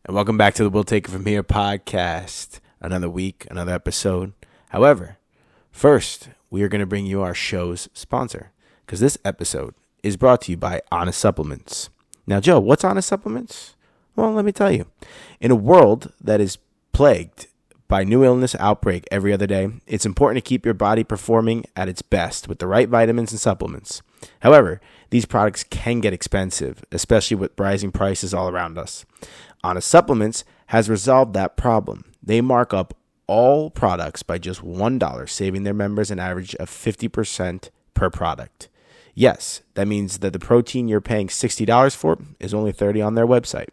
and welcome back to the We'll Take It From Here podcast. Another week, another episode. However, first, we are going to bring you our show's sponsor, because this episode is brought to you by Honest Supplements. Now, Joe, what's Honest Supplements? Well, let me tell you. In a world that is plagued by new illness outbreak every other day, it's important to keep your body performing at its best with the right vitamins and supplements. However, these products can get expensive, especially with rising prices all around us. Honest Supplements has resolved that problem. They mark up all products by just $1, saving their members an average of 50% per product. Yes, that means that the protein you're paying $60 for is only $30 on their website.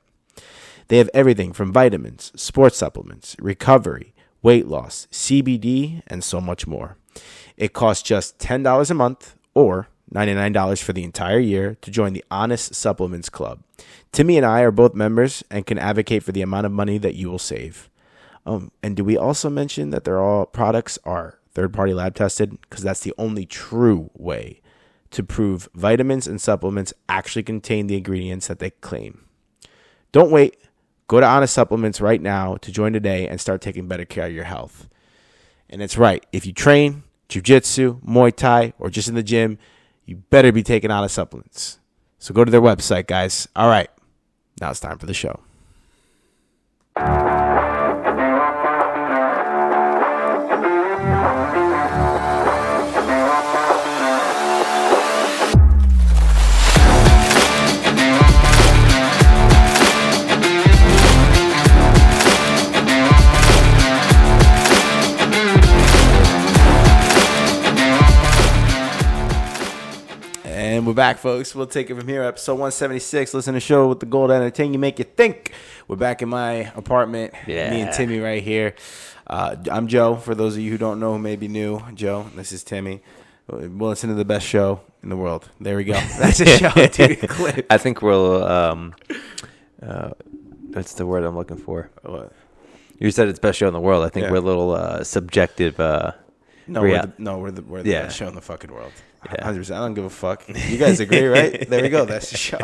They have everything from vitamins, sports supplements, recovery, weight loss, CBD, and so much more. It costs just $10 a month or $99 for the entire year to join the Honest Supplements Club. Timmy and I are both members and can advocate for the amount of money that you will save. And do we also mention that their all products are third-party lab tested? Because that's the only true way to prove vitamins and supplements actually contain the ingredients that they claim. Don't wait. Go to Honest Supplements right now to join today and start taking better care of your health. And it's right. If you train jiu-jitsu, Muay Thai, or just in the gym, you better be taking Honest Supplements. So go to their website, guys. All right. Now it's time for the show. And we're back, folks. We'll take it from here. Episode 176. Listen to the show with the gold entertain you, make you think. We're back in my apartment. Yeah. Me and Timmy right here. I'm Joe. For those of you who don't know, who may be new, Joe. This is Timmy. We'll listen to the best show in the world. There we go. That's a show, dude. Clip. I think we'll. That's the word I'm looking for. What? You said it's best show in the world. I think we're a little subjective. We're the best show in the fucking world. 100%. I don't give a fuck. You guys agree, right? There we go. That's the show.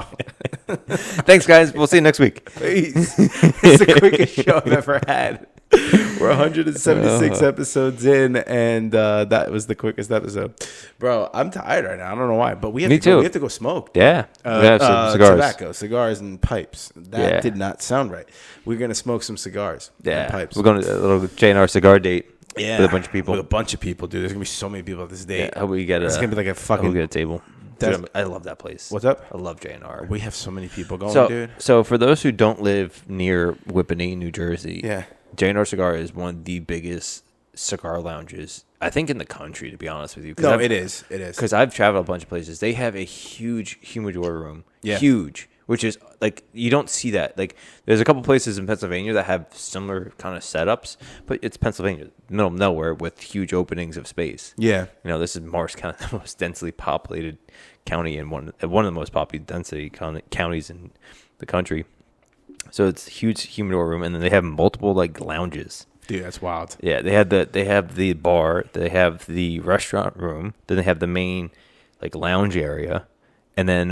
Thanks, guys. We'll see you next week. Peace. It's the quickest show I've ever had. We're 176 episodes in, and that was the quickest episode. Bro, I'm tired right now. I don't know why, but we have to go smoke. Yeah. We have some cigars. Cigars and pipes. That did not sound right. We're going to smoke some cigars and pipes. We're going to a little J&R cigar date. Yeah, with a bunch of people. With a bunch of people, dude. There's gonna be so many people at this date. Yeah, we get it's gonna be like a fucking. We get a table. Dude, I love that place. What's up? I love J&R. We have so many people going, dude. So for those who don't live near Whippany, New Jersey, J&R Cigar is one of the biggest cigar lounges, I think, in the country. To be honest with you, no, it is. It is because I've traveled a bunch of places. They have a huge humidor room. Yeah, huge. Which is, like, you don't see that. Like, there's a couple places in Pennsylvania that have similar kind of setups, but it's Pennsylvania, middle of nowhere, with huge openings of space. Yeah. You know, this is Morris County, the most densely populated county and one of the most populated density counties in the country. So it's a huge humidor room, and then they have multiple, like, lounges. Dude, that's wild. Yeah, they have the bar, they have the restaurant room, then they have the main, like, lounge area. And then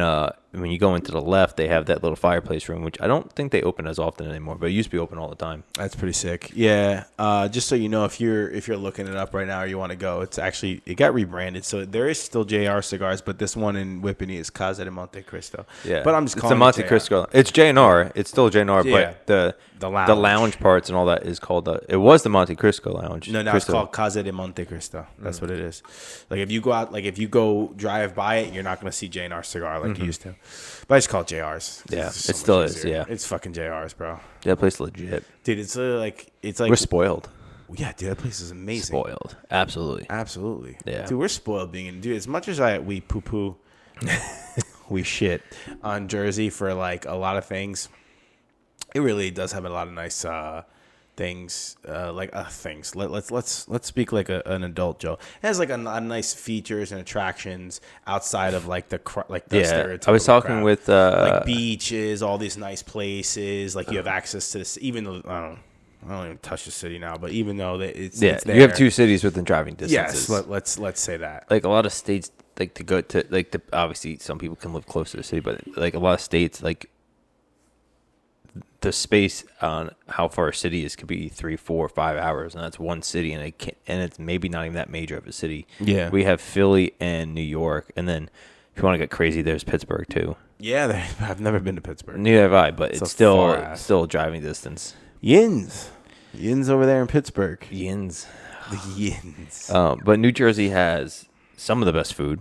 when you go into the left, they have that little fireplace room, which I don't think they open as often anymore, but it used to be open all the time. That's pretty sick. Yeah. Just so you know, if you're looking it up right now or you want to go, it got rebranded. So there is still JR Cigars, but this one in Whippany is Casa de Monte Cristo. Yeah. But I'm just calling it Monte Cristo. It's J&R. It's still J&R, but the lounge parts and all that is called it was the Monte Cristo Lounge. No, it's called Casa de Monte Cristo. That's what it is. Like if you go out, like if you go drive by it, you're not going to see J&R Cigar like you used to. But I just call it JR's. Yeah, it still is. Yeah, it's fucking JR's, bro. That place is legit, dude. It's like we're spoiled. Yeah, dude, that place is amazing. Spoiled, absolutely. Yeah, dude, we're spoiled being in. Dude, as much as we poo poo, we shit on Jersey for like a lot of things. It really does have a lot of nice things. Things. Let's speak like an adult, Joe. It has like a nice features and attractions outside of like the stereotypical. I was talking with like beaches, all these nice places. Like you have access to this, even though I don't even touch the city now, but even though it's there, you have two cities within driving distances. Yes, let's say that. Like a lot of states, like to go to obviously some people can live close to the city, but like a lot of states, like the space on how far a city is could be 3, 4, 5 hours, and that's one city, and it's maybe not even that major of a city. Yeah. We have Philly and New York, and then if you want to get crazy, there's Pittsburgh too. Yeah, I've never been to Pittsburgh. Neither have I, but it's still a driving distance. Yins over there in Pittsburgh. Yins. The Yins. But New Jersey has some of the best food.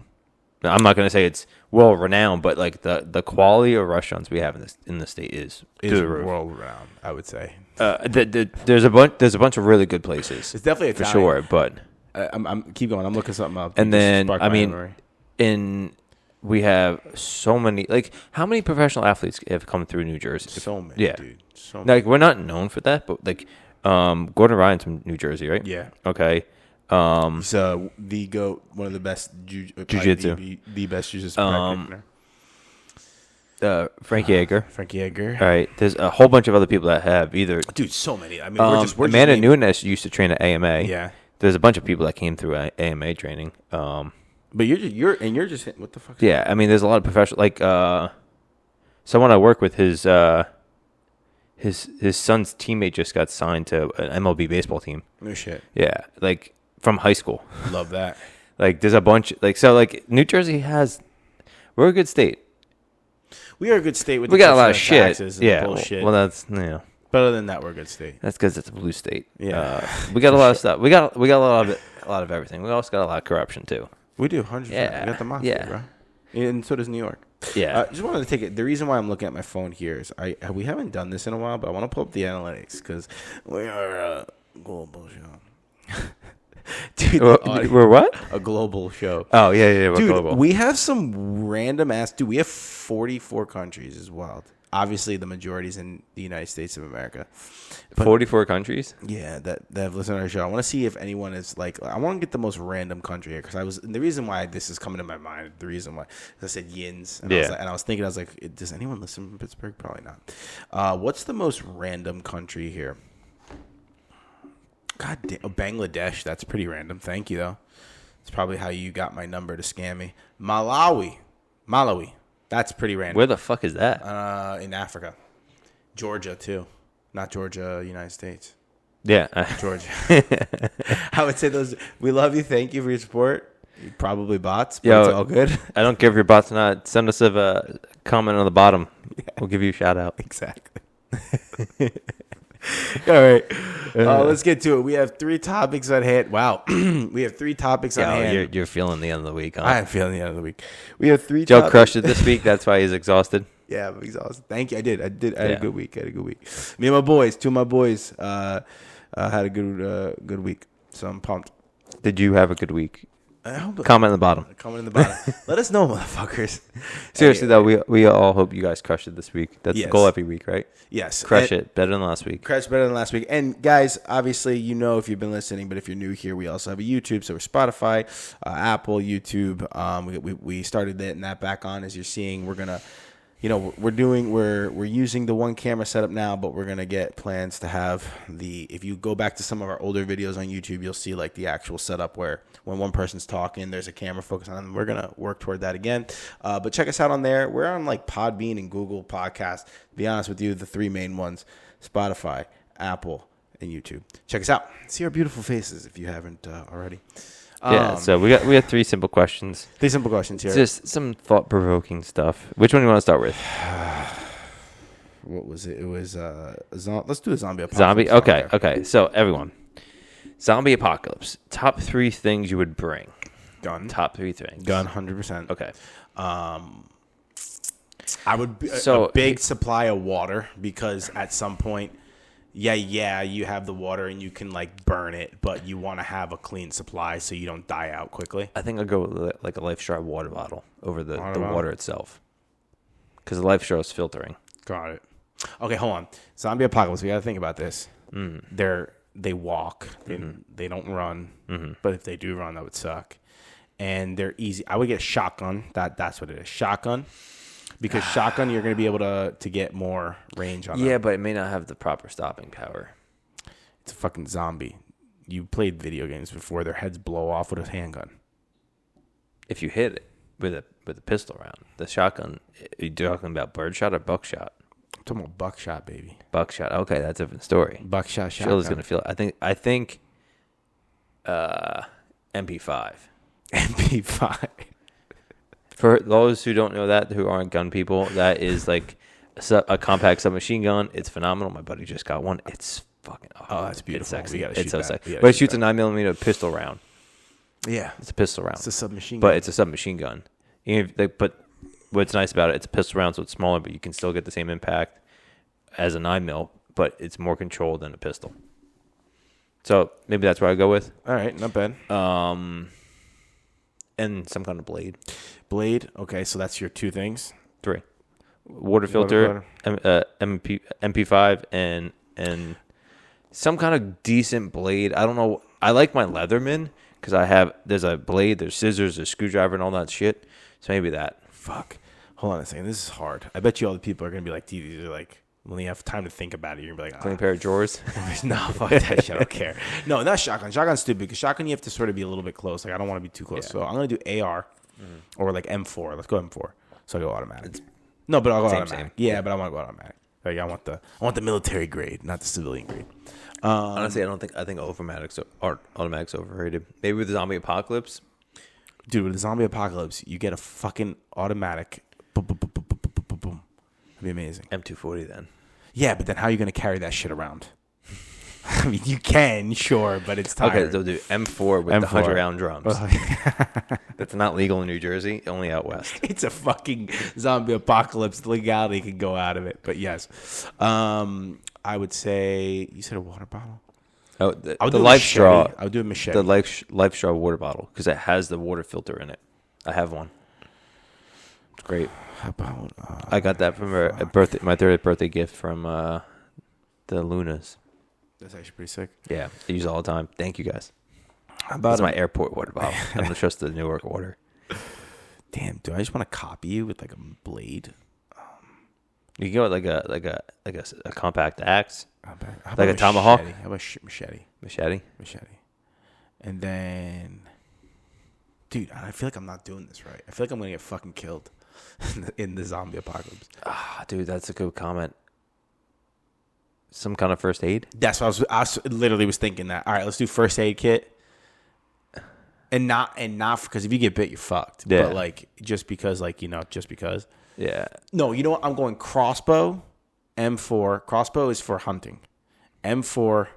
Now, I'm not going to say it's well renowned, but like the quality of restaurants we have in the state is world renowned, I would say. There's a bunch of really good places. It's definitely for sure, but I'm keep going. I'm looking something up. And then I mean, we have so many. Like, how many professional athletes have come through New Jersey? So many, yeah. Dude. So many. Like, we're not known for that, but like, Gordon Ryan's from New Jersey, right? Yeah. Okay. He's the GOAT, one of the best jiu-jitsu. The best jiu-jitsu practitioner. Frankie Edgar. Frankie Edgar. All right. There's a whole bunch of other people that have either. Dude, so many. I mean, we're Amanda Nunes used to train at AMA. Yeah. There's a bunch of people that came through AMA training. But you're just what the fuck? Yeah, I mean, there's a lot of professional, like someone I work with, his son's teammate just got signed to an MLB baseball team. No shit. Yeah, like from high school. Love that. Like, there's a bunch, New Jersey we're a good state. We are a good state with we got a lot of shit. Taxes and bullshit. Well, that's But other than that, we're a good state. That's because it's a blue state. Yeah, we got a lot of stuff. We got a lot of everything. We also got a lot of corruption too. We do 100%. Yeah. We got the mafia, bro. And so does New York. Yeah. Just wanted to take it. The reason why I'm looking at my phone here is we haven't done this in a while, but I want to pull up the analytics because we are a global show. Dude, we're what? A global show. Oh, yeah. We're Dude, global. we have some random ass. Dude, we have 44 countries. Is wild. Obviously, the majority is in the United States of America. But 44 countries? Yeah, that have listened to our show. I want to see if anyone is like. I want to get the most random country here because the reason why this is coming to my mind. The reason why I said Yins, and I was thinking, does anyone listen from Pittsburgh? Probably not. What's the most random country here? God damn, Bangladesh. That's pretty random. Thank you though. It's probably how you got my number to scam me. Malawi. That's pretty random. Where the fuck is that? In Africa. Georgia, too. Not Georgia, United States. Yeah. Georgia. I would say those. We love you. Thank you for your support. You're probably bots, but it's all good. I don't care if your bots or not. Send us a comment on the bottom. Yeah. We'll give you a shout out. Exactly. All right. Let's get to it. We have 3 topics on hand. Wow. We have 3 topics on hand. You're feeling the end of the week, huh? I am feeling the end of the week. We have 3 Joe crushed it this week. That's why he's exhausted. Yeah, I'm exhausted. Thank you. I did. I had a good week. Me and my boys, 2 of my boys, had a good week. So I'm pumped. Did you have a good week? Comment in the bottom. Let us know, motherfuckers. Seriously, though, we all hope you guys crushed it this week. That's the goal every week, right? Yes. Crush it. Better than last week. Crush better than last week. And, guys, obviously, if you've been listening, but if you're new here, we also have a YouTube. So we're Spotify, Apple, YouTube. We started getting that back on. As you're seeing, we're going to... we're using the one camera setup now, but we're gonna get plans to have if you go back to some of our older videos on YouTube, you'll see like the actual setup where when one person's talking, there's a camera focused on them. We're gonna work toward that again. But check us out on there. We're on like Podbean and Google Podcasts. To be honest with you, the 3 main ones: Spotify, Apple, and YouTube. Check us out. See our beautiful faces if you haven't already. So we have 3 simple questions. 3 simple questions here. Just some thought-provoking stuff. Which one do you want to start with? What was it? It was let's do a zombie apocalypse. Okay. So everyone, zombie apocalypse. Top 3 things you would bring. Gun. Top 3 things. Gun, 100%. Okay. I would a big supply of water because at some point. Yeah, you have the water and you can like burn it, but you want to have a clean supply so you don't die out quickly. I think I'll go with like a Life Straw water bottle over the water itself, because the Life Straw is filtering. Got it. Okay, hold on. Zombie apocalypse. We got to think about this. They walk. They don't run. But if they do run, that would suck. And they're easy. I would get a shotgun. That's what it is. Shotgun. Because shotgun, you're going to be able to get more range on it. Yeah, but it may not have the proper stopping power. It's a fucking zombie. You played video games before. Their heads blow off with a handgun. If you hit it with a pistol round, the shotgun, are you talking about birdshot or buckshot? I'm talking about buckshot, baby. Buckshot. Okay, that's a different story. Buckshot shotgun. Chill is gonna feel. I think. MP5. MP5. For those who don't know that, who aren't gun people, that is like a compact submachine gun. It's phenomenal. My buddy just got one. It's fucking. Oh, that's beautiful. It's sexy. We gotta It's so shoot that. sexy. But it shoots a 9mm pistol round. Yeah, It's a pistol round. it's a submachine But gun. it's a submachine gun. Even if, but what's nice about it, it's a pistol round, so it's smaller, but you can still get the same impact as a 9mm, but it's more controlled than a pistol. So maybe that's what I go with. All right, not bad. And some kind of blade. Blade. Okay, so that's your 2 things. 3. Water filter, MP5, and some kind of decent blade. I don't know. I like my Leatherman because there's a blade, there's scissors, there's screwdriver, and all that shit. So maybe that. Fuck. Hold on a second. This is hard. I bet you all the people are going to be like, these are like, when you have time to think about it, you're going to be like, Clean pair of drawers. No, fuck that shit. I don't care. No, not shotgun. Shotgun's stupid because shotgun you have to sort of be a little bit close. Like, I don't want to be too close. Yeah. So I'm going to do AR or like M4. Let's go M4. So I go automatic. No, but I'll go automatic. Yeah, but I want to go automatic. Like, I want the military grade, not the civilian grade. Honestly, I think automatic's overrated. Maybe with the zombie apocalypse. Dude, with the zombie apocalypse, you get a fucking automatic. Boom, boom, boom, boom, boom, boom, boom, boom. That'd be amazing. M240 then. Yeah, but then how are you going to carry that shit around? I mean, you can, sure, but it's tired. Okay, so do M4 with the 100-round drums. That's not legal in New Jersey, only out west. It's a fucking zombie apocalypse. The legality can go out of it, but yes. I would say, you said a water bottle? Oh, the Life Straw. I would do a machete. The Life Straw water bottle because it has the water filter in it. I have one. It's great. How about? I got that from my 30th birthday gift from the Lunas. That's actually pretty sick. Yeah, I use it all the time. Thank you guys. How about That's my airport water bottle. I'm gonna trust the Newark water. Damn, do I just want to copy you with like a blade? You can go with like a compact axe, like a tomahawk. How about machete? Machete. And then, dude, I feel like I'm not doing this right. I feel like I'm gonna get fucking killed in the zombie apocalypse. Ah, dude, that's a good comment. Some kind of first aid. That's what I was literally was thinking that. All right, let's do first aid kit. And not because if you get bit, you're fucked. Yeah. But like just because. Yeah. No, you know what? I'm going crossbow, M4. Crossbow is for hunting. M4,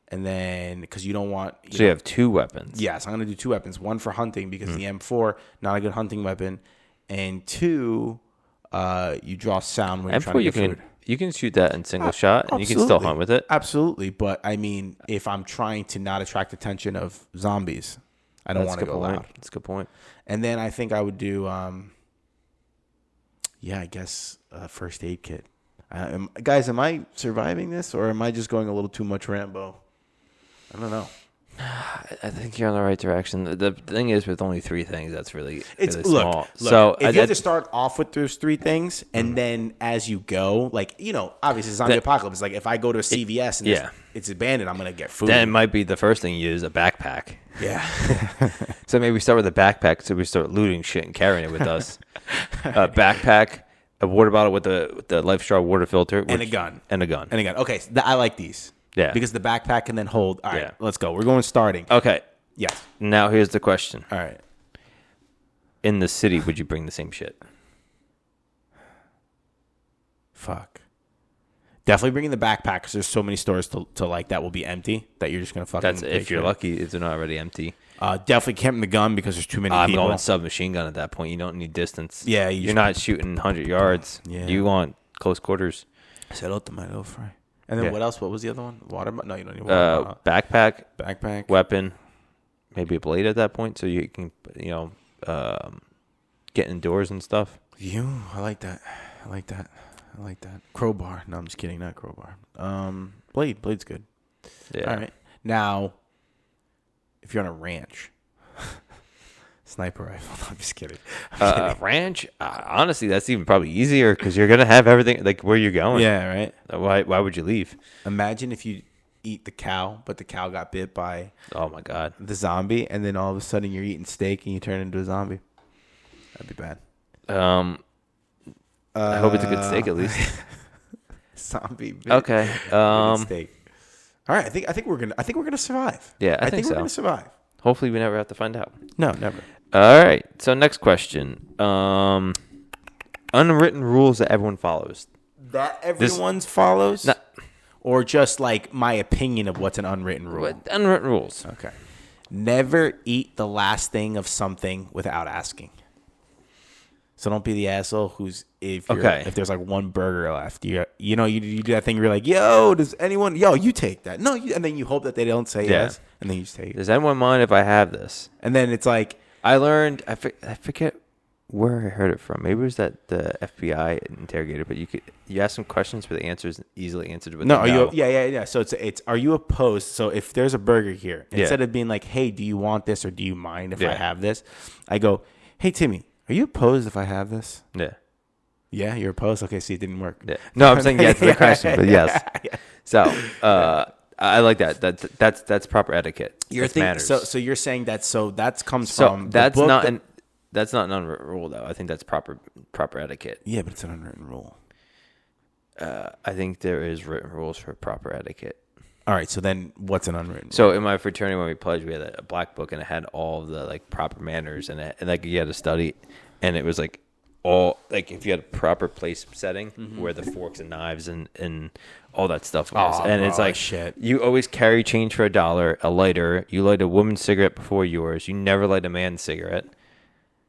and then because you don't want. You have 2 weapons. Yes, I'm going to do 2 weapons. One for hunting because the M4 not a good hunting weapon, and 2, you draw sound when you're trying to get food. You can shoot that in single shot, and you can still hunt with it. Absolutely, but I mean, if I'm trying to not attract attention of zombies, I don't want to go loud. That's a good point. And then I think I would do, I guess first aid kit. Guys, am I surviving this, or am I just going a little too much Rambo? I don't know. I think you're on the right direction. The thing is, with only 3 things, that's really Look, small. So if you have to start off with those 3 things, and then as you go, like, obviously zombie apocalypse. Like if I go to a CVS and it's abandoned, I'm gonna get food. Then it might be the first thing you use, a backpack. Yeah. So maybe we start with a backpack, so we start looting shit and carrying it with us. Backpack, a water bottle with the Life Straw water filter, and a gun. Okay, so I like these. Yeah. Because the backpack can then hold. All right, let's go. We're going starting. Okay. Yes. Now here's the question. All right. In the city, would you bring the same shit? Fuck. Definitely bringing the backpack because there's so many stores to like that will be empty that you're just going to fucking. That's if you're lucky, if they're not already empty. Definitely camping the gun because there's too many people. I'm going submachine gun at that point. You don't need distance. Yeah. You're not shooting 100 yards. Yeah. You want close quarters. Set tomato fry. And then what else? What was the other one? Water? No, you don't need water. Backpack. Weapon. Maybe a blade at that point so you can, get indoors and stuff. I like that. Crowbar. No, I'm just kidding. Not crowbar. Blade. Blade's good. Yeah. All right. Now, if you're on a ranch, sniper rifle. No, I'm just kidding. Ranch. Honestly, that's even probably easier because you're gonna have everything like where you're going. Yeah. Right. Why would you leave? Imagine if you eat the cow, but the cow got bit by. Oh my god. The zombie, and then all of a sudden you're eating steak and you turn into a zombie. That'd be bad. I hope it's a good steak at least. zombie. Okay. Steak. All right. I think we're gonna survive. Yeah, I think so. we're gonna survive. Hopefully, we never have to find out. No, never. All right. So next question. Unwritten rules that everyone follows. That everyone follows, Not, or just like my opinion of what's an unwritten rule. unwritten rules. Okay. Never eat the last thing of something without asking. So don't be the asshole who's if there's like one burger left, you do that thing where you're like, yo, does anyone? Yo, you take that. No, and then you hope that they don't say yes, and then you just take it. Does anyone mind if I have this? And then it's like I learned. I forget where I heard it from. Maybe it was that the FBI interrogator. But you ask some questions where the answer is easily answered with no. Yeah. So it's are you opposed? So if there's a burger here, instead of being like, hey, do you want this or do you mind if I have this? I go, hey, Timmy, are you opposed if I have this? Yeah. Yeah, you're opposed? Okay, see, it didn't work. Yeah. No, I'm saying yes to the question, but yes. Yeah. So I like that. That's proper etiquette. Matters. So you're saying that comes so from that's not that's not an unwritten rule though. I think that's proper etiquette. Yeah, but it's an unwritten rule. I think there is written rules for proper etiquette. All right, so then what's an unwritten rule? So in my fraternity when we pledged, we had a black book and it had all of the like proper manners and like you had to study, and it was like all like if you had a proper place setting where the forks and knives and all that stuff was. And it's like shit. You always carry change for $1, a lighter. You light a woman's cigarette before yours. You never light a man's cigarette.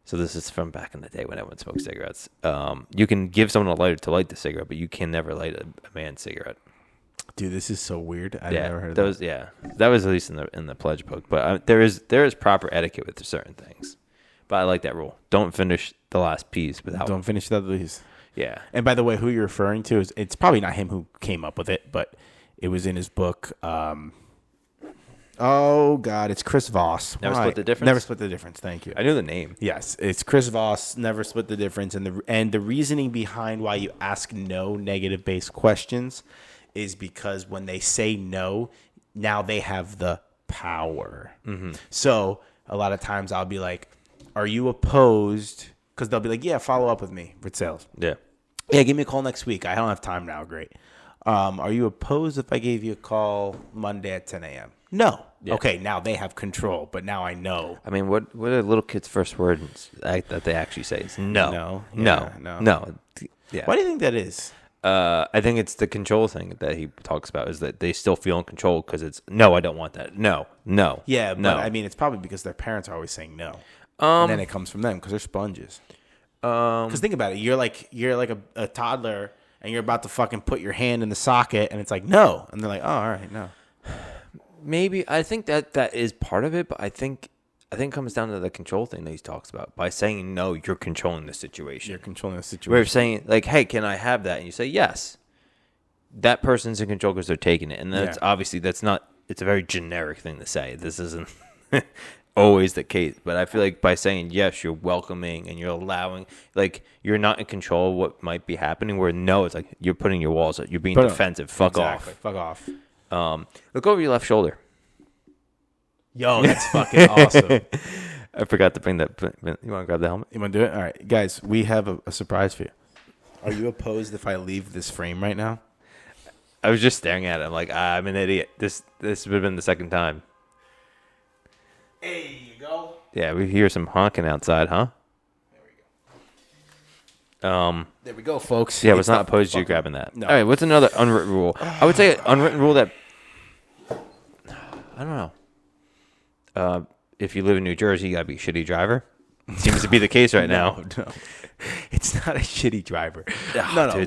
So this is from back in the day when everyone smoked cigarettes. You can give someone a lighter to light the cigarette, but you can never light a man's cigarette. Dude, this is so weird. I've never heard of that. That was at least in the pledge book. But there is proper etiquette with certain things. But I like that rule. Don't finish the last piece without. Don't finish the other piece. Yeah. And by the way, who you're referring to it's probably not him who came up with it, but it was in his book. Oh God, it's Chris Voss. Never Split the Difference. Never Split the Difference. Thank you. I knew the name. Yes, it's Chris Voss. Never Split the Difference, and the reasoning behind why you ask no negative based questions is because when they say no, now they have the power. Mm-hmm. So a lot of times I'll be like, "Are you opposed?" Because they'll be like, "Yeah, follow up with me for sales." Yeah. Yeah, give me a call next week. I don't have time now. Great. Are you opposed if I gave you a call Monday at 10 a.m.? No. Yeah. Okay, now they have control, but now I know. I mean, what are little kids' first words that they actually say? It's no. No. Yeah. Why do you think that is? I think it's the control thing that he talks about is that they still feel in control because it's, no, I don't want that. No. Yeah, but no. I mean, it's probably because their parents are always saying no. And then it comes from them because they're sponges. Because think about it. You're like a toddler and you're about to fucking put your hand in the socket and it's like, no. And they're like, oh, all right, no. Maybe. I think that is part of it, but I think it comes down to the control thing that he talks about. By saying no, you're controlling the situation. You're controlling the situation. We're saying, like, hey, can I have that? And you say yes. That person's in control because they're taking it. And that's obviously, it's a very generic thing to say. This isn't always the case. But I feel like by saying yes, you're welcoming and you're allowing, like, you're not in control of what might be happening. Where no, it's like you're putting your walls up. You're being defensive. Fuck off. Fuck off. Look over your left shoulder. Yo, that's fucking awesome. I forgot to bring that. You want to grab the helmet? You want to do it? All right. Guys, we have a surprise for you. Are you opposed if I leave this frame right now? I was just staring at it. I'm like, I'm an idiot. This would have been the second time. There you go. Yeah, we hear some honking outside, huh? There we go, folks. Yeah, I was not opposed to you grabbing that. No. All right, what's another unwritten rule? I would say an unwritten rule that, I don't know. If you live in New Jersey, you got to be a shitty driver. Seems to be the case right now. No. It's not a shitty driver. No.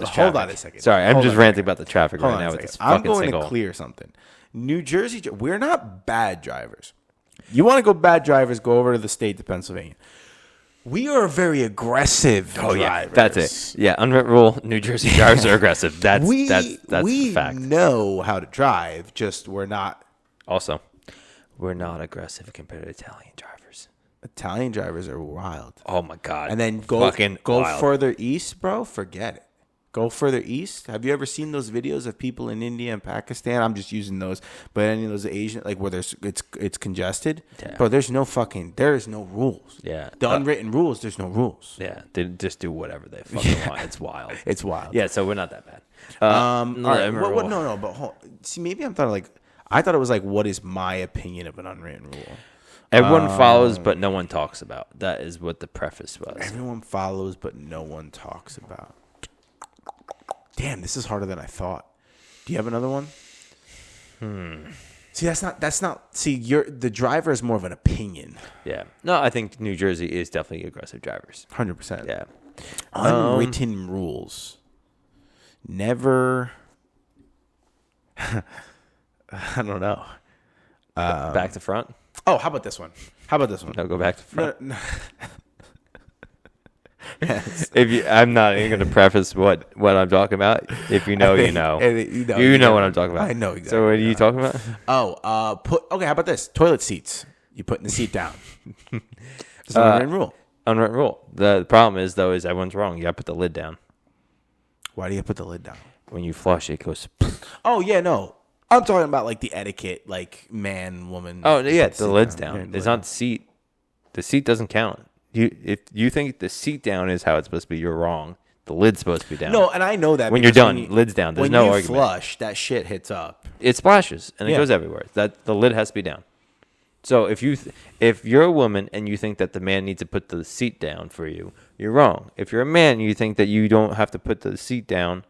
Hold on a second. Sorry, I'm just ranting about the traffic right now with this fucking I'm going to clear something. New Jersey, we're not bad drivers. You want to go bad drivers, go over to the state of Pennsylvania. We are very aggressive drivers. Yeah, that's it. Yeah, unwritten rule, New Jersey drivers are aggressive. That's the fact. We know how to drive, just we're not. Also, we're not aggressive compared to Italian drivers. Italian drivers are wild. Oh, my God. And then go wild. further east, bro, forget it. Go further east. Have you ever seen those videos of people in India and Pakistan? I'm just using those, but any of those Asian, like where it's congested, bro. There is no rules. Yeah, the unwritten rules. There's no rules. Yeah, they just do whatever they fucking want. It's wild. It's wild. Yeah, so we're not that bad. All right. No. But see, maybe I thought it was like, what is my opinion of an unwritten rule? Everyone follows, but no one talks about. That is what the preface was. Everyone follows, but no one talks about. Damn, this is harder than I thought. Do you have another one? See, that's not. See, the driver is more of an opinion. Yeah. No, I think New Jersey is definitely aggressive drivers. 100%. Yeah. Unwritten rules. Never. I don't know. Back to front. Oh, how about this one? No, go back to front. No. I'm not even going to preface what I'm talking about. If you know, you know. You know what I'm talking about. I know exactly. So what are you talking about? Okay, how about this? Toilet seats. You putting the seat down. It's an unwritten rule. Unwritten rule. The problem is everyone's wrong. You got to put the lid down. Why do you put the lid down? When you flush, it goes. Oh, yeah, no. I'm talking about like the etiquette, like man, woman. Oh, yeah, the lid's down. It's not the seat. The seat doesn't count. If you think the seat down is how it's supposed to be, you're wrong. The lid's supposed to be down. No, and I know that. When you're done, lid's down. There's no argument. When you flush, that shit hits up. It splashes, and it goes everywhere. That the lid has to be down. So if you're a woman and you think that the man needs to put the seat down for you, you're wrong. If you're a man and you think that you don't have to put the seat down,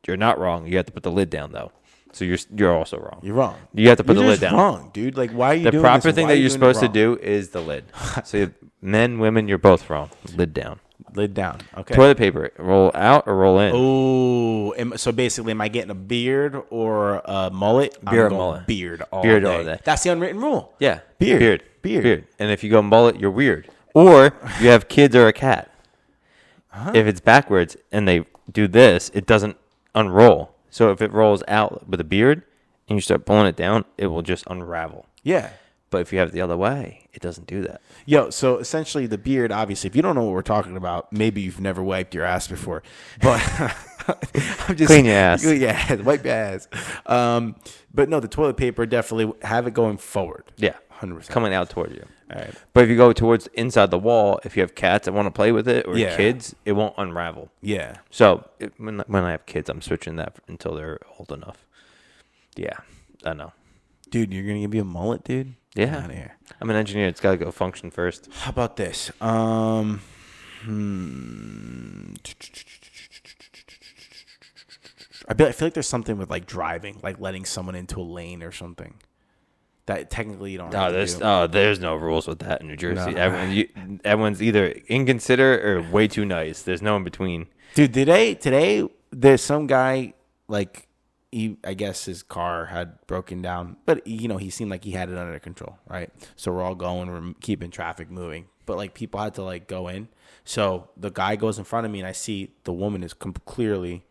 you're not wrong. You have to put the lid down, though. So you're also wrong. You're wrong. You have to put the lid down. Wrong, dude. Like, why are you doing the proper this? thing that you're supposed to do is the lid. So men, women, you're both wrong. Lid down. Lid down. Okay. Toilet paper, roll out or roll in? Oh, so basically, am I getting a beard or a mullet? Beard or mullet. Beard all beard day. all day. That's the unwritten rule. Yeah. Beard. And if you go mullet, you're weird. Or you have kids or a cat. Huh? If it's backwards and they do this, it doesn't unroll. So if it rolls out with a beard and you start pulling it down, it will just unravel. Yeah. But if you have it the other way, it doesn't do that. Yo, so essentially the beard, obviously, if you don't know what we're talking about, maybe you've never wiped your ass before. But I'm just clean your ass. Yeah, wipe your ass. But no, the toilet paper, definitely have it going forward. Yeah. 100%. Coming out towards you. All right. But if you go towards inside the wall, if you have cats that want to play with it or kids, it won't unravel. Yeah. So when I have kids, I'm switching that until they're old enough. Yeah, I know. Dude, you're going to give me a mullet, dude? Yeah. Get out of here. I'm an engineer. It's got to go function first. How about this? I feel like there's something with like driving, like letting someone into a lane or something. That technically you don't have to do. There's no rules with that in New Jersey. No. Everyone's either inconsiderate or way too nice. There's no in between. Dude, today there's some guy, like, I guess his car had broken down, but he seemed like he had it under control, right? So we're all going, we're keeping traffic moving, but like people had to like go in. So the guy goes in front of me, and I see the woman is clearly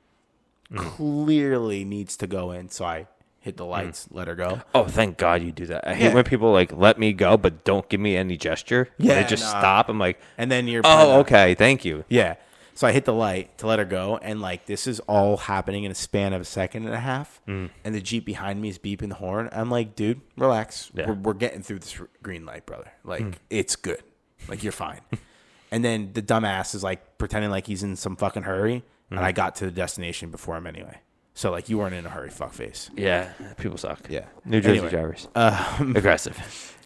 needs to go in. So I hit the lights, let her go. Oh, thank God you do that. I hate when people like let me go, but don't give me any gesture. Yeah, they just stop. I'm like, and then you're okay, thank you. Yeah. So I hit the light to let her go, and like this is all happening in a span of a second and a half. And the Jeep behind me is beeping the horn. I'm like, dude, relax. Yeah. We're getting through this green light, brother. Like it's good. Like you're fine. And then the dumbass is like pretending like he's in some fucking hurry, and I got to the destination before him anyway. So like you weren't in a hurry, fuckface. Yeah, people suck. Yeah, New Jersey drivers, aggressive.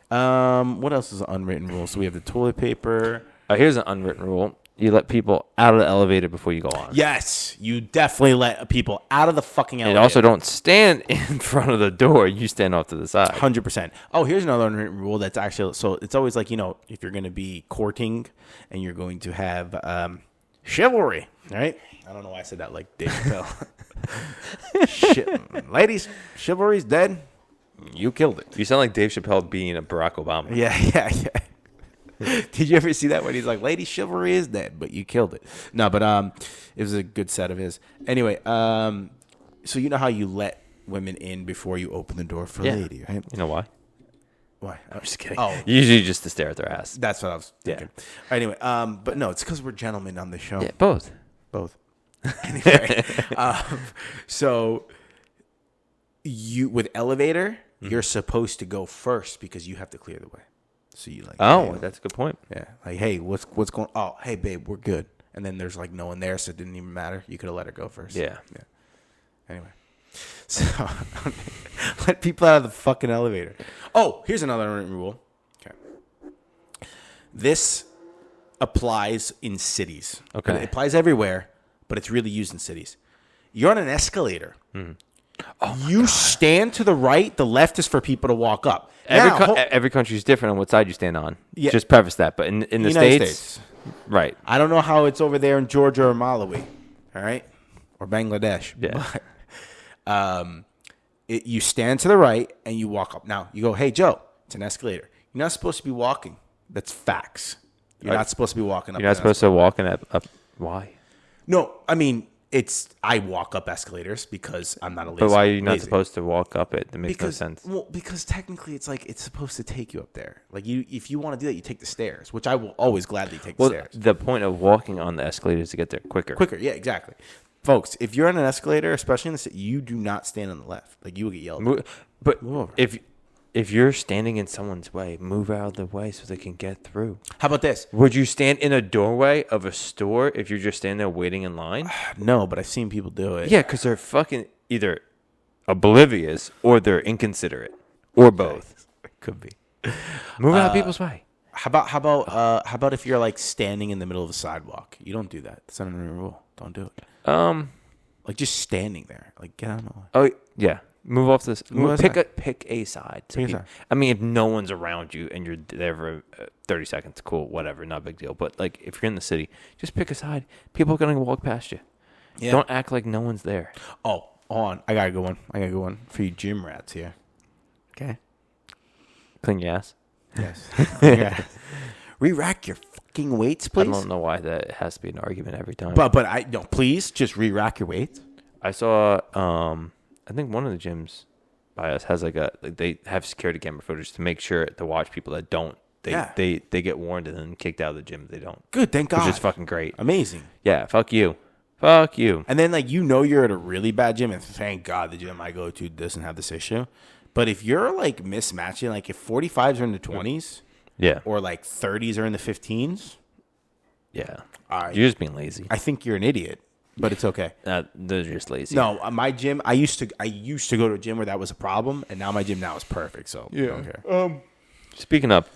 What else is an unwritten rule? So we have the toilet paper. Here's an unwritten rule. You let people out of the elevator before you go on. Yes, you definitely let people out of the fucking elevator. And also don't stand in front of the door. You stand off to the side. 100%. Oh, here's another unwritten rule that's actually... So it's always like, if you're going to be courting and you're going to have chivalry, right? I don't know why I said that like Dave Chappelle. Ladies, chivalry's dead. You killed it. You sound like Dave Chappelle being a Barack Obama. Yeah. Did you ever see that when he's like, "Lady chivalry is dead, but you killed it"? No, but it was a good set of his. Anyway, so you know how you let women in before you open the door for a lady, right? You know why? Why? I'm just kidding. Oh, usually just to stare at their ass. That's what I was thinking. Yeah. Anyway, but no, it's because we're gentlemen on the show. Yeah, both. Anyway, so you with elevator, you're supposed to go first because you have to clear the way. So you like, Oh, hey, that's a good point. yeah, like, hey, what's going? Oh, hey, babe, we're good. And then there's like no one there, so it didn't even matter. You could have let her go first. Yeah. Anyway, so let people out of the fucking elevator. Oh, here's another unwritten rule. Okay, this applies in cities. Okay, it applies everywhere, but it's really used in cities. You're on an escalator. You stand to the right. The left is for people to walk up. Every country is different on what side you stand on. Yeah. Just preface that. But in the United States, right. I don't know how it's over there in Georgia or Malawi, all right, or Bangladesh. Yeah. But, you stand to the right and you walk up. Now you go, hey Joe, it's an escalator. You're not supposed to be walking. That's facts. You're not supposed to be walking up. You're not supposed to walk in up. Why? No, I mean I walk up escalators because I'm not a lazy. But why are you not lazy. supposed to walk up it? That makes no sense. Well, because technically it's like it's supposed to take you up there. Like if you want to do that, you take the stairs, which I will always gladly take the stairs. The point of walking on the escalator is to get there quicker. Quicker, yeah, exactly. Folks, if you're on an escalator, especially in the city, you do not stand on the left. Like you will get yelled at. But Move over. if you're standing in someone's way, move out of the way so they can get through. How about this? Would you stand in a doorway of a store if you're just standing there waiting in line? No, but I've seen people do it. Yeah, because they're fucking either oblivious or they're inconsiderate or both. Could be. Move out of people's way. How about if you're like standing in the middle of the sidewalk? You don't do that. That's not a rule. Don't do it. Like just standing there. Like get out of the way. Oh yeah. Move off this. Pick a side. Pick a side. I mean, if no one's around you and you're there for 30 seconds, cool, whatever, not a big deal. But like, if you're in the city, just pick a side. People are gonna walk past you. Yeah. Don't act like no one's there. Oh, on. I got a good one for you gym rats here. Okay. Clean your ass. Yes. Yeah. Re-rack your fucking weights, please. I don't know why that has to be an argument every time. But please just re-rack your weights. I saw. I think one of the gyms by us has they have security camera footage to make sure to watch people that don't. They get warned and then kicked out of the gym if they don't. Good, thank God. Which is fucking great. Amazing. Yeah, fuck you. Fuck you. And then like you're at a really bad gym and thank God the gym I go to doesn't have this issue. But if you're like mismatching, like if 45s are in the 20s, yeah, or like 30s are in the 15s, yeah, you're just being lazy. I think you're an idiot. But it's okay. They're just lazy. No, my gym. I used to go to a gym where that was a problem, and now my gym now is perfect. So yeah. I don't care. Speaking of,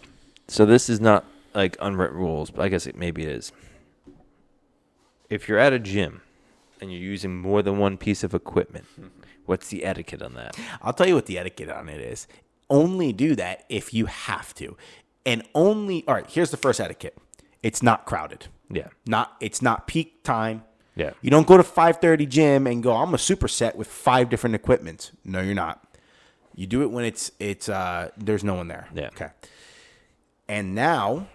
so this is not like unwritten rules, but I guess maybe it is. If you're at a gym and you're using more than one piece of equipment, what's the etiquette on that? I'll tell you what the etiquette on it is. Only do that if you have to, and only. All right. Here's the first etiquette. It's not crowded. Yeah. It's not peak time. Yeah. You don't go to 5:30 gym and go, I'm a superset with 5 different equipments. No, you're not. You do it when it's there's no one there. Yeah. Okay. And now,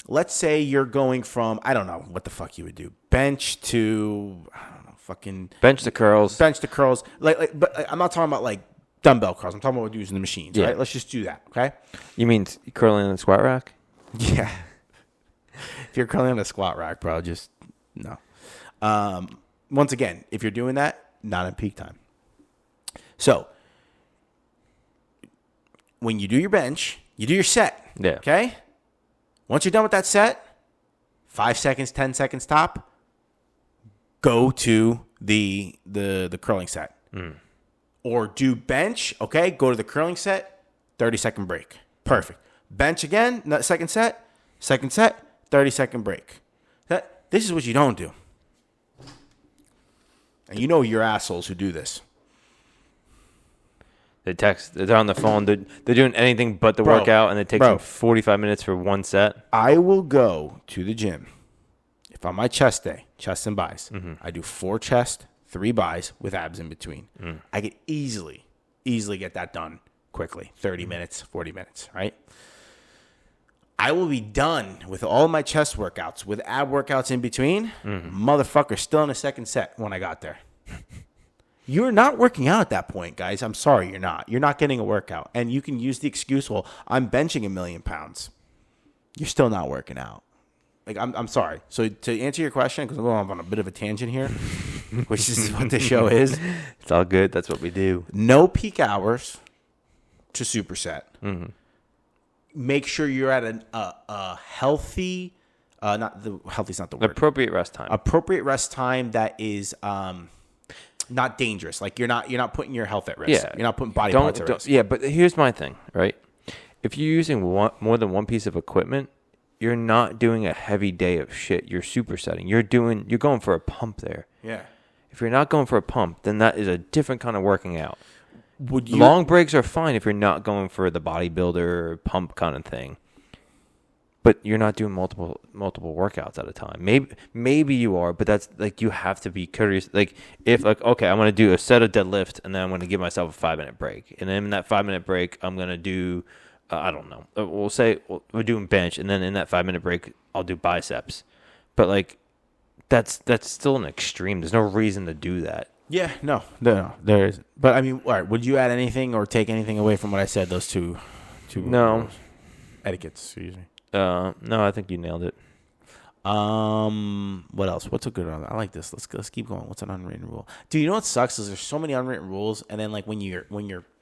let's say you're going from, I don't know what the fuck you would do. Bench to, I don't know, fucking bench to curls. Bench to curls. But I'm not talking about like dumbbell curls. I'm talking about using the machines, right? Let's just do that, okay? You mean curling in the squat rack? Yeah. If you're curling on a squat rack, bro, just no. Once again, if you're doing that, not in peak time. So, when you do your bench, you do your set. Yeah. Okay? Once you're done with that set, 5 seconds, 10 seconds top, go to the curling set. Or do bench, okay? Go to the curling set, 30-second break. Perfect. Bench again, second set, 30-second break. This is what you don't do. And you know you're assholes who do this. They text. They're on the phone. They're doing anything but the workout, and it takes them 45 minutes for one set. I will go to the gym. If on my chest day, chest and buys, I do 4 chest, 3 buys with abs in between. I could easily get that done quickly. 30 minutes, 40 minutes, right? I will be done with all my chest workouts with ab workouts in between. Motherfucker, still in a second set when I got there. You're not working out at that point, guys. I'm sorry, you're not. You're not getting a workout. And you can use the excuse, well, I'm benching 1,000,000 pounds. You're still not working out. like I'm sorry. So to answer your question, because I'm going on a bit of a tangent here, which is what the show is. It's all good. That's what we do. No peak hours to superset. Mm-hmm. Make sure you're at a healthy, healthy's not the word. Appropriate rest time. Appropriate rest time that is not dangerous. Like you're not putting your health at risk. Yeah. You're not putting body parts at risk. Yeah, but here's my thing, right? If you're using more than one piece of equipment, you're not doing a heavy day of shit. You're supersetting. You're going for a pump there. Yeah. If you're not going for a pump, then that is a different kind of working out. Long breaks are fine if you're not going for the bodybuilder pump kind of thing. But you're not doing multiple workouts at a time. Maybe you are, but that's like you have to be curious. Like if okay, I'm gonna do a set of deadlift and then I'm gonna give myself a 5-minute break, and then in that 5-minute break I'm gonna do I don't know. We'll say we're doing bench, and then in that 5-minute break I'll do biceps. But like that's still an extreme. There's no reason to do that. Yeah, no, there isn't. But I mean, all right, would you add anything or take anything away from what I said? Those two no etiquettes, excuse me. No, I think you nailed it. What else? What's a good one? I like this. Let's keep going. What's an unwritten rule? Dude, you know what sucks is there's so many unwritten rules, and then like when you're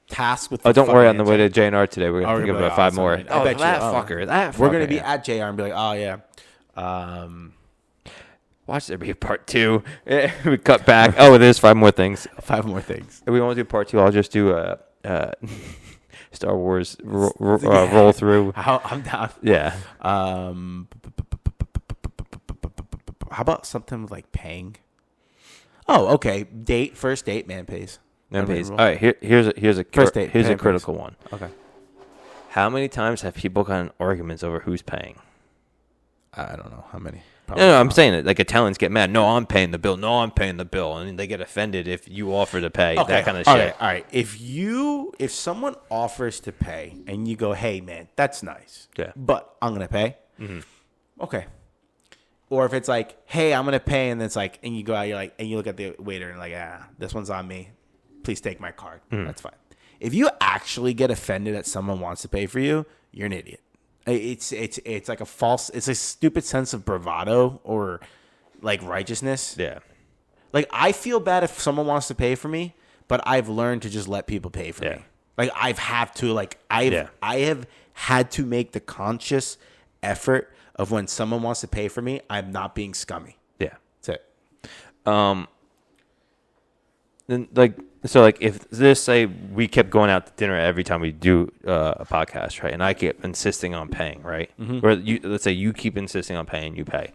tasked with. Oh, don't worry. On the way to JNR today, we're gonna think about 5 more. I bet you. That fucker. We're gonna be at JR and be like, oh yeah. Watch there be a part 2. We cut back. Oh, there's 5 more things. 5 more things. If we want to do part 2, I'll just do Star Wars roll through. I'm down. Yeah. How about something like paying? Oh, okay. First date, man pays. Man pays. All right. Here's a first date. Here's a critical one. Okay. How many times have people gotten arguments over who's paying? I don't know how many. No, I'm saying it. Like Italians get mad. No, I'm paying the bill. No, I'm paying the bill, and they get offended if you offer to pay. Okay. That kind of shit. All right. If someone offers to pay and you go, hey man, that's nice. Yeah. But I'm gonna pay. Mm-hmm. Okay. Or if it's like, hey, I'm gonna pay, and it's like, and you go out, you're like, and you look at the waiter and like, this one's on me. Please take my card. Mm-hmm. That's fine. If you actually get offended that someone wants to pay for you, you're an idiot. It's like it's a stupid sense of bravado or like righteousness. Yeah. Like I feel bad if someone wants to pay for me, but I've learned to just let people pay for me. Like I have had to make the conscious effort of when someone wants to pay for me, I'm not being scummy. Yeah. That's it. Then like if this say we kept going out to dinner every time we do a podcast, right? And I keep insisting on paying, right? Mm-hmm. Or let's say you keep insisting on paying, you pay.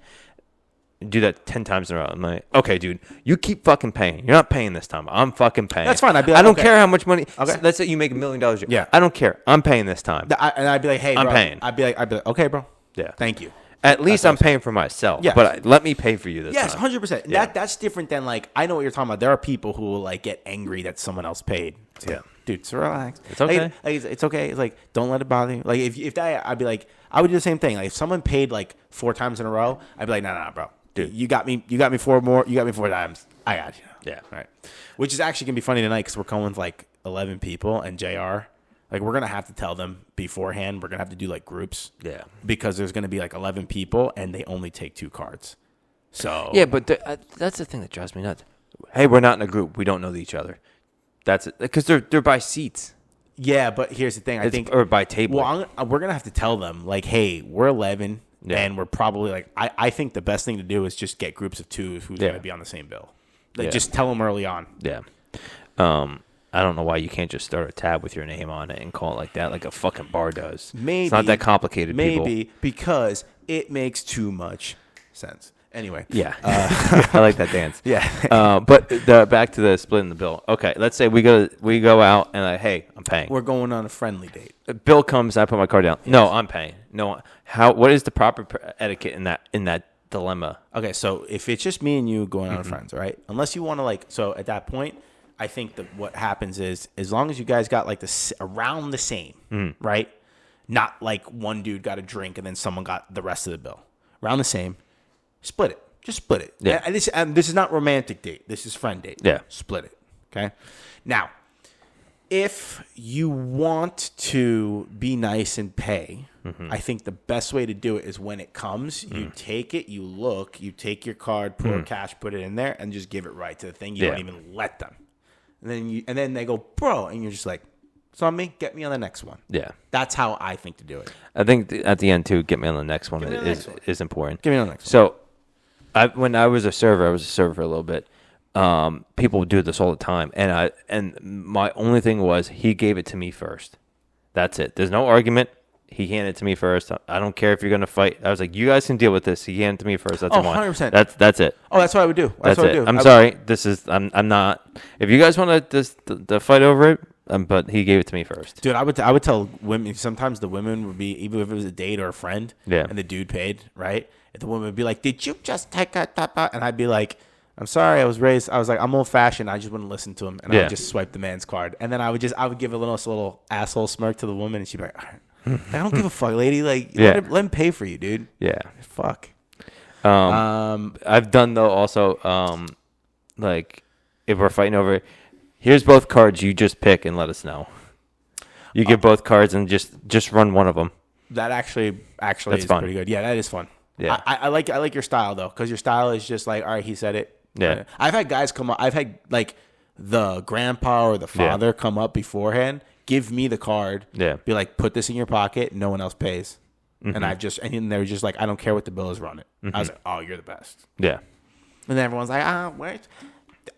Do that 10 times in a row. I'm like, okay, dude, you keep fucking paying. You're not paying this time. I'm fucking paying. That's fine. I'd be like, I don't care how much money. Okay. Let's say you make $1 million a year. Yeah. I don't care. I'm paying this time. And I'd be like, hey, bro. I'm paying. I'd be like, okay, bro. Yeah. Thank you. At least I'm paying for myself. Yeah. But let me pay for you this time. Yes, 100%. Yeah. That's different than like, I know what you're talking about. There are people who will like get angry that someone else paid. Yeah. Dude, so relax. It's okay. Like, it's okay. It's like, don't let it bother you. Like if that, I'd be like, I would do the same thing. Like if someone paid like 4 times in a row, I'd be like, no, bro. Dude, you got me 4 more. You got me 4 times. I got you. Yeah. All right. Which is actually going to be funny tonight because we're going with like 11 people and JR. Like, we're going to have to tell them beforehand. We're going to have to do, like, groups. Yeah. Because there's going to be, like, 11 people, and they only take 2 cards. So. Yeah, but that's the thing that drives me nuts. Hey, we're not in a group. We don't know each other. That's it. Because they're by seats. Yeah, but here's the thing. I think. Or by table. Well, we're going to have to tell them, like, hey, we're 11, and we're probably, like, I think the best thing to do is just get groups of 2 who's going to be on the same bill. Like, just tell them early on. Yeah. I don't know why you can't just start a tab with your name on it and call it like that, like a fucking bar does. Maybe. It's not that complicated, people. Maybe, because it makes too much sense. Anyway. Yeah. I like that dance. Yeah. But back to the splitting the bill. Okay, let's say we go out and like, hey, I'm paying. We're going on a friendly date. Bill comes, I put my card down. Yes. No, I'm paying. No, what is the proper etiquette in that dilemma? Okay, so if it's just me and you going out with friends, right? Unless you want to like, so at that point, I think that what happens is as long as you guys got like around the same, right? Not like one dude got a drink and then someone got the rest of the bill. Around the same, split it. Just split it. Yeah. And this is not romantic date. This is friend date. Yeah. Split it. Okay. Now, If you want to be nice and pay, I think the best way to do it is when it comes, you take it, you look, you take your card, pour cash, put it in there, and just give it right to the thing. You don't even let them. And then they go, bro, and you're just like, it's on me, get me on the next one. Yeah. That's how I think to do it. I think at the end, too, get me on the next one is important. Get me on the next one. So when I was a server for a little bit. People would do this all the time, and my only thing was he gave it to me first. That's it. There's no argument. He handed it to me first. I don't care if you're gonna fight. I was like, you guys can deal with this. He handed it to me first. That's 100%. That's it. Oh, that's what I would do. That's what I would do. I'm sorry. I'm not. If you guys want to fight over it, but he gave it to me first. Dude, I would tell women. Sometimes the women would be, even if it was a date or a friend, and the dude paid, right? If the woman would be like, "Did you just take a tap out?" And I'd be like, I'm sorry, I was like, I'm old fashioned. I just wouldn't listen to him. And I would just swipe the man's card. And then I would give a little asshole smirk to the woman. And she'd be like, all right. I don't give a fuck, lady. Like, let him pay for you, dude. Yeah. Fuck. I've done, though, also, like, if we're fighting over, here's both cards. You just pick and let us know. You give both cards and just run one of them. That actually is fun. Pretty good. Yeah, that is fun. Yeah. I like your style, though, because your style is just like, all right, he said it. Yeah. I've had guys come up. I've had, like, the grandpa or the father come up beforehand, give me the card, be like, put this in your pocket, no one else pays. And and they're just like, I don't care what the bill is, run it. I was like, oh, you're the best. Yeah. And then everyone's like, wait.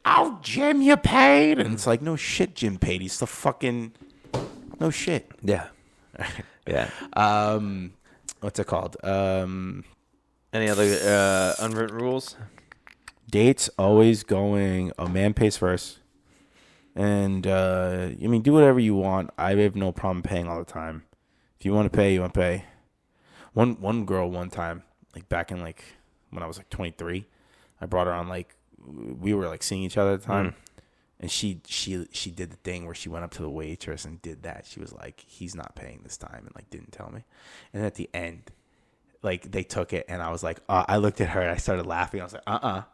Oh, Jim, you paid. And it's like, no shit, Jim paid. He's the fucking, no shit. Yeah. Yeah. What's it called? Any other unwritten rules? Dates always going, a man pays first. And, I mean, do whatever you want. I have no problem paying all the time. If you want to pay, you want to pay. One girl one time, like back in like when I was like 23, I brought her on, like, we were like seeing each other at the time. And she did the thing where she went up to the waitress and did that. She was like, he's not paying this time, and like didn't tell me. And at the end, like, they took it, and I was like, I looked at her and I started laughing. I was like,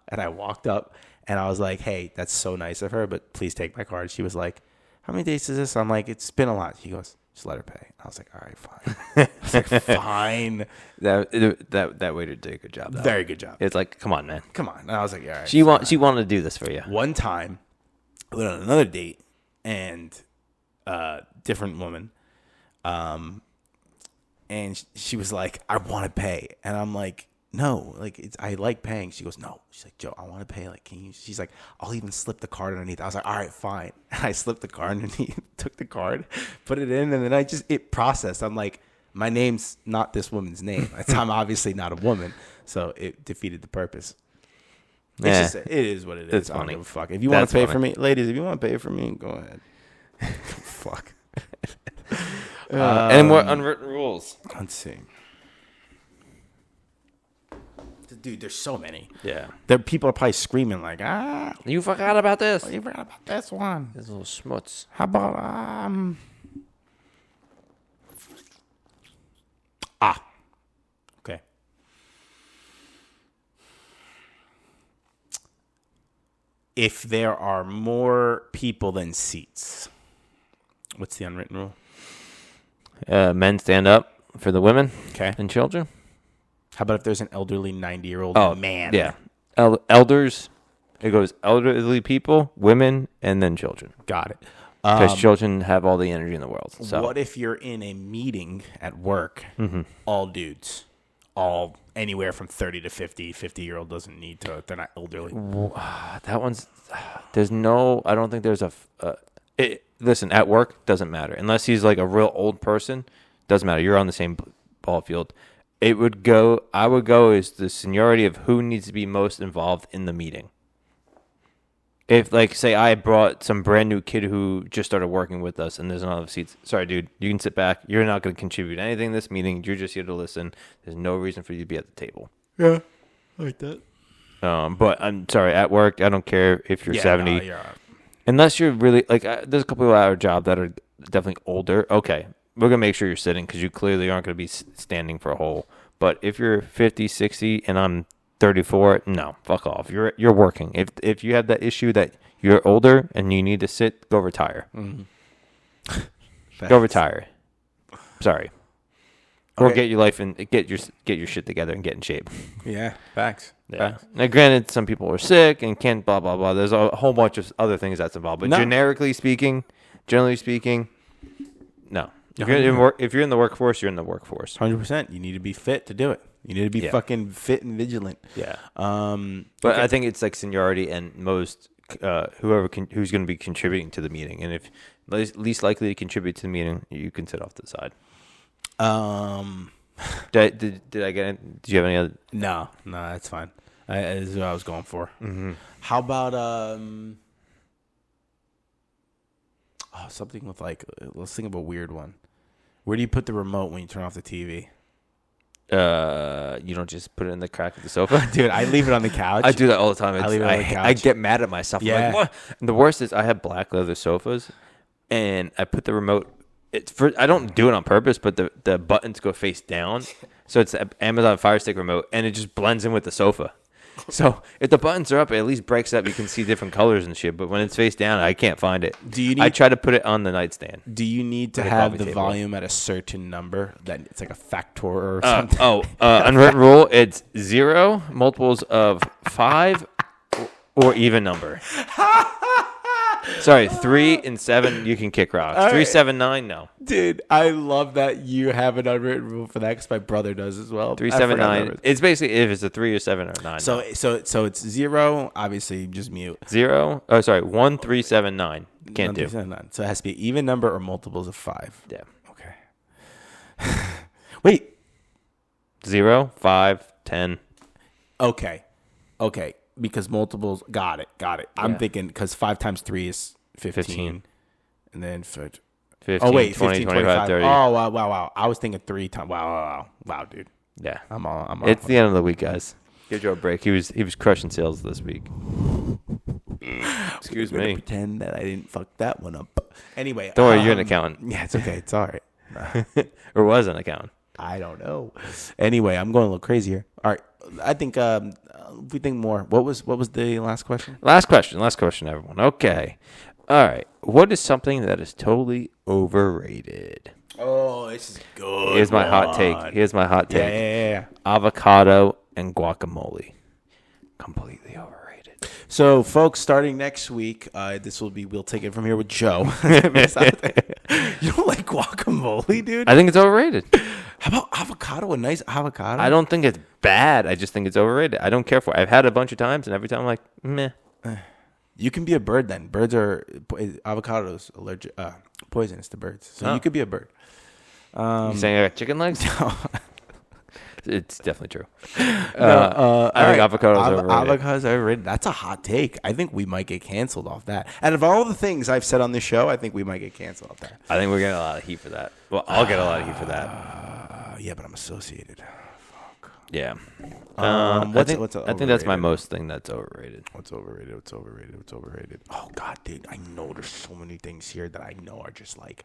and I walked up and I was like, hey, that's so nice of her, but please take my card. She was like, how many dates is this? I'm like, it's been a lot. She goes, just let her pay. I was like, all right, fine. I was like, fine. That waiter did a good job, though. Very good job. It's like, come on, man. Come on. And I was like, all right. She wanted to do this for you. One time, I went on another date, and different woman, and she was like, I want to pay. And I'm like, no, like, I like paying. She goes, no. She's like, Joe, I want to pay. Like, can you? She's like, I'll even slip the card underneath. I was like, all right, fine. And I slipped the card underneath, took the card, put it in, and then it processed. I'm like, my name's not this woman's name. I'm obviously not a woman, so it defeated the purpose. It's just, it is what it is. It's I don't funny. give a fuck. If you want to pay for me, ladies, if you want to pay for me, go ahead. Fuck. Any more unwritten rules? Let's see. Dude, there's so many. Yeah. People are probably screaming like, you forgot about this. You forgot about this one. This little schmutz. How about, okay. If there are more people than seats, what's the unwritten rule? Men stand up for the women, okay, and children. How about if there's an elderly 90-year-old man? Yeah. Elders. It goes elderly people, women, and then children. Got it. Because children have all the energy in the world. So. What if you're in a meeting at work, all dudes, all anywhere from 30 to 50, 50-year-old doesn't need to, they're not elderly. That one's, I don't think there's listen, at work, doesn't matter. Unless he's like a real old person, doesn't matter. You're on the same ball field. I would go is the seniority of who needs to be most involved in the meeting. If, like, say I brought some brand new kid who just started working with us and there's not enough seats. Sorry, dude, you can sit back. You're not going to contribute anything in this meeting. You're just here to listen. There's no reason for you to be at the table. Yeah, I like that. But I'm sorry, at work, I don't care if you're 70. No, you're all right. Unless you're really, like, there's a couple of our job that are definitely older. Okay, we're going to make sure you're sitting because you clearly aren't going to be standing for a whole. But if you're 50, 60, and I'm 34, no, fuck off. You're working. If you have that issue that you're older and you need to sit, go retire. Mm-hmm. Go retire. Sorry. Or Okay. get your life and get your shit together and get in shape. Yeah, facts. Yeah. Now, granted, some people are sick and can't blah blah blah. There's a whole bunch of other things that's involved. But generally speaking, no. If you're in the workforce, you're in the workforce. 100%. You need to be fit to do it. You need to be fucking fit and vigilant. Yeah. But I think it's like seniority and most who's going to be contributing to the meeting, and if least likely to contribute to the meeting, you can sit off to the side. Did I get it? Do you have any other? No, that's fine. This is what I was going for. Mm-hmm. How about something with like, let's think of a weird one. Where do you put the remote when you turn off the TV? You don't just put it in the crack of the sofa? Dude, I leave it on the couch. I do that all the time. I leave it on the couch. I get mad at myself. Yeah. I'm like, what? And the worst is I have black leather sofas, and I put the remote. I don't do it on purpose, but the buttons go face down, so it's an Amazon Fire Stick remote, and it just blends in with the sofa. So if the buttons are up, it at least breaks up. You can see different colors and shit. But when it's face down, I can't find it. I try to put it on the nightstand. Do you need to have the volume at a certain number? That it's like a factor or something? Unwritten rule: it's 0, multiples of 5, or even number. Sorry, 3 and 7 you can kick rocks. 3, 7, 9 no. Dude, I love that you have an unwritten rule for that because my brother does as well. 3, 7, 9. It's basically if it's a 3 or 7 or 9. So it's 0. Obviously, just mute. 0. Oh, sorry. 1, 3, 7, 9. Can't 1, do. 3, 7, 9. So it has to be an even number or multiples of 5. Yeah. Okay. Wait. 0, 5, 10. Okay. Because multiples, got it. I'm thinking because 5 times 3 is 15. And then 15, 20, 25, 30. Oh, wow. I was thinking 3 times. Wow, dude. Yeah. I'm it's the end of the week, guys. Give Joe a break. He was crushing sales this week. Excuse me. Pretend that I didn't fuck that one up. Anyway. Don't worry, you're an accountant. Yeah, it's okay. It's all right. Or was an accountant. I don't know. Anyway, I'm going a little crazy here. All right. I think if we think more. What was the last question? Last question, everyone. Okay. All right. What is something that is totally overrated? Oh, this is good. Here's my hot take. Yeah. Avocado and guacamole. Completely overrated. So, folks, starting next week, we'll take it from here with Joe. You don't like guacamole, dude? I think it's overrated. How about avocado? A nice avocado? I don't think it's bad. I just think it's overrated. I don't care for it. I've had it a bunch of times, and every time I'm like, meh. You can be a bird then. Avocados allergic, poisonous to birds. So you could be a bird. You saying I got chicken legs? No. It's definitely true. I think avocados are overrated. Avocados are overrated. That's a hot take. I think we might get canceled off that. Out of all the things I've said on this show, I think we might get canceled off that. I think we're getting a lot of heat for that. Well, I'll get a lot of heat for that. Yeah, but I'm associated. Fuck. Yeah. I think that's my most thing that's overrated. What's overrated? Oh, God, dude. I know there's so many things here that I know are just like,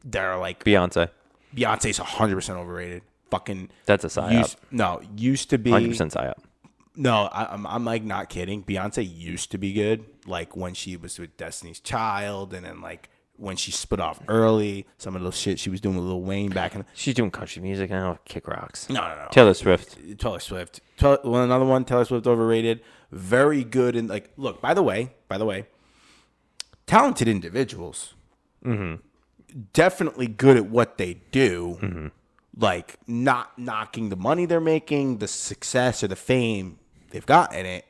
they're like. Beyonce's 100% overrated. Fucking. That's a psyop. Used to be. 100% psyop. No, I'm like not kidding. Beyonce used to be good, like when she was with Destiny's Child, and then like when she split off early. Some of those shit she was doing with Lil Wayne back in. She's doing country music now. Kick rocks. No. Taylor Swift. Another one. Taylor Swift overrated. Very good and like. Look, by the way, talented individuals. Mm-hmm. Definitely good at what they do. Mm-hmm. Like not knocking the money they're making, the success or the fame they've got in it.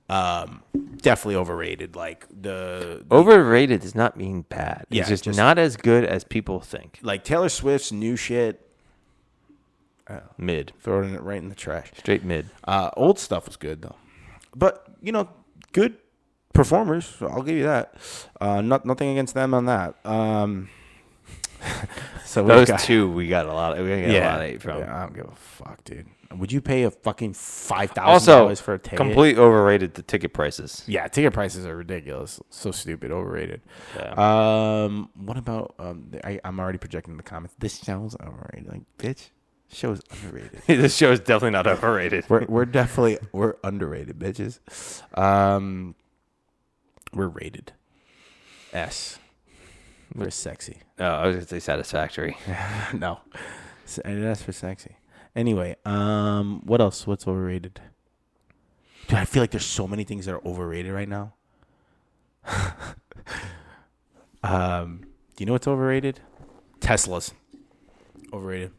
Definitely overrated. Like the overrated does not mean bad. Yeah, it's just not as good as people think. Like Taylor Swift's new shit. Mid. Throwing it right in the trash. Straight mid. Old stuff was good though, but good performers. So I'll give you that. Nothing against them on that. So those two we got a lot of hate from. Yeah, I don't give a fuck, dude. Would you pay a fucking $5,000 for a ticket? Complete overrated the ticket prices. Yeah, ticket prices are ridiculous. So stupid, overrated. Yeah. What about I'm already projecting the comments. This show's overrated. Like, bitch, show's underrated. This show is definitely not overrated. We're underrated, bitches. We're rated S. for sexy. Oh, I was going to say satisfactory. No. That's for sexy. Anyway, what else? What's overrated? Dude, I feel like there's so many things that are overrated right now. Do you know what's overrated? Teslas. Overrated.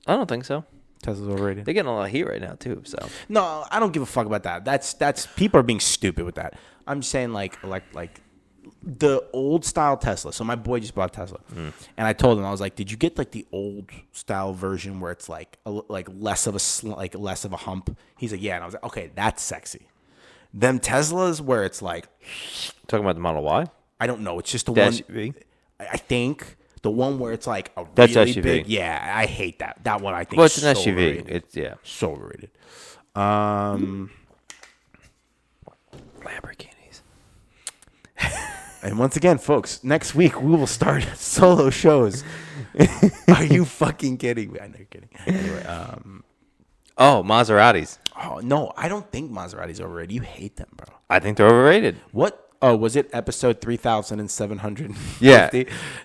I don't think so. Tesla's overrated. They're getting a lot of heat right now too. So No, I don't give a fuck about that. That's people are being stupid with that. I'm saying like the old style Tesla. So my boy just bought a Tesla, and I told him, I was like, "Did you get like the old style version where it's like less of a hump?" He's like, "Yeah," and I was like, "Okay, that's sexy." Them Teslas where it's like, talking about the Model Y, I don't know. It's just the one. SUV. I think the one where it's like a That's really SUV. big. Yeah, I hate that. That one I think. Well, it's is an so SUV. overrated. It's So overrated. Lamborghinis. And once again, folks, next week we will start solo shows. Are you fucking kidding me? I know you're kidding. Anyway, Oh, Maseratis. oh no, I don't think Maserati's overrated. You hate them, bro. I think they're overrated. What? Oh, was it episode 3,750? Yeah.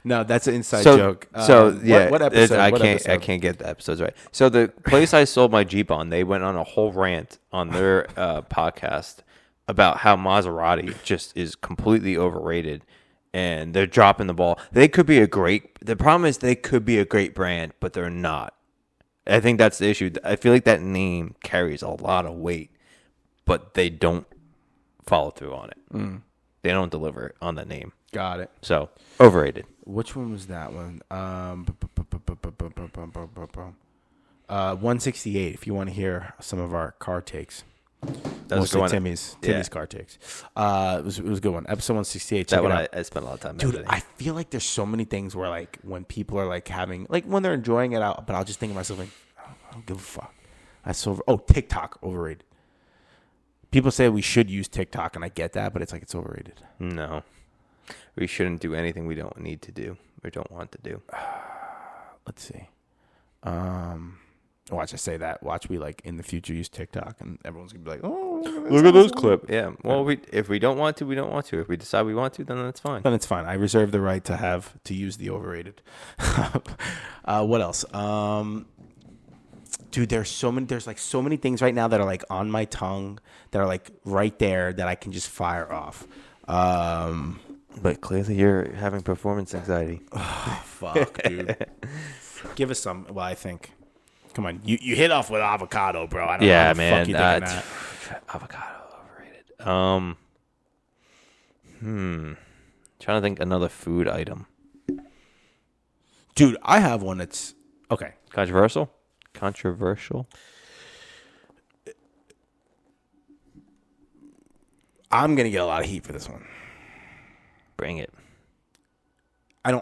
No, that's an inside So, joke. yeah, what episode? I What can't. episode? I can't get the episodes right. So the place I sold my Jeep on, they went on a whole rant on their podcast about how Maserati just is completely overrated, and they're dropping the ball. They could be a great. The problem is they could be a great brand, but they're not. I think that's the issue. I feel like that name carries a lot of weight, but they don't follow through on it. They don't deliver on that name. Got it. So overrated. Which one was that one? 168. If you want to hear some of our car takes. That was Mostly a good one. Timmy's Yeah. car takes. It was a good one. Episode 168. That check it one out. I spent a lot of time Dude, editing. I feel like there's so many things where like when people are like having like when they're enjoying it out, but I'll just think to myself like, I don't give a fuck. That's so TikTok overrated. People say we should use TikTok, and I get that, but it's like it's overrated. No. We shouldn't do anything we don't need to do or don't want to do. Let's see. Watch I say that. Watch we like in the future use TikTok, and everyone's gonna be like, "Oh, Look at this clip." Yeah. Well, if we don't want to, we don't want to. If we decide we want to, then that's fine. Then it's fine. I reserve the right to use the overrated. What else? Dude, there's so many things right now that are like on my tongue that are like right there that I can just fire off. But clearly you're having performance anxiety. Fuck, dude. Give us some. Well, I think. Come on, you hit off with avocado, bro. I don't know how the fuck you thinking that. Avocado overrated. Trying to think another food item. Dude, I have one that's okay. Controversial. I'm gonna get a lot of heat for this one. Bring it. I'm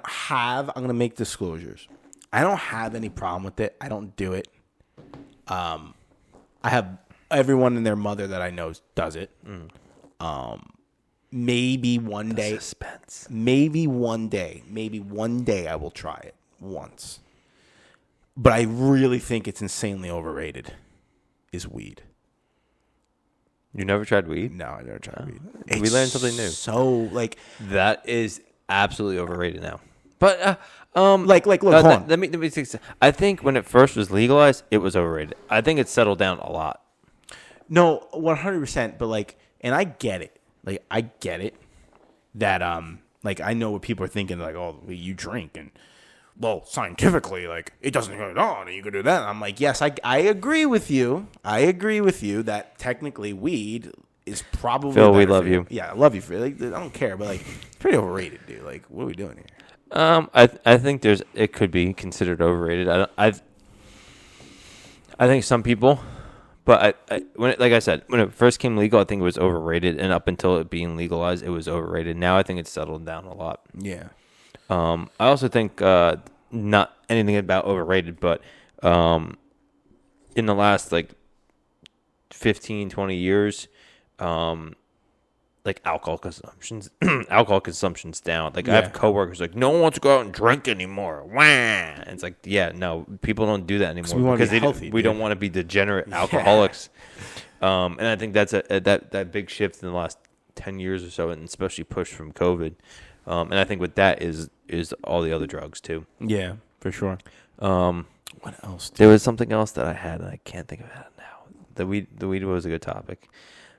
gonna make disclosures. I don't have any problem with it. I don't do it. I have everyone and their mother that I know does it. Maybe one day. Suspense. Maybe one day I will try it once. But I really think it's insanely overrated. Is weed. You never tried weed? No, I never tried weed. We learned something new. So like That is absolutely overrated now. But look, hold on. let me think. I think when it first was legalized, it was overrated. I think it's settled down a lot. No, 100%. But like, and I get it. Like, I get it that like I know what people are thinking. Like, oh, you drink and well, scientifically, like it doesn't go on, and you can do that. I'm like, yes, I agree with you. I agree with you that technically weed is probably Phil, we better love for you. Yeah, I love you for like I don't care, but like it's pretty overrated, dude. Like, what are we doing here? I think it could be considered overrated. I think some people, but like I said, when it first came legal, I think it was overrated, and up until it being legalized, it was overrated. Now I think it's settled down a lot. Yeah. I also think not anything about overrated, but in the last like 15, 20 years, like alcohol consumption's down. Like I have coworkers like no one wants to go out and drink anymore. Wah! And it's like no, people don't do that anymore because we don't want to be degenerate alcoholics. And I think that's that big shift in the last 10 years or so, and especially pushed from COVID. And I think with that is is all the other drugs too. Yeah, for sure. What else? There was something else that I had, and I can't think of it now. The weed was a good topic.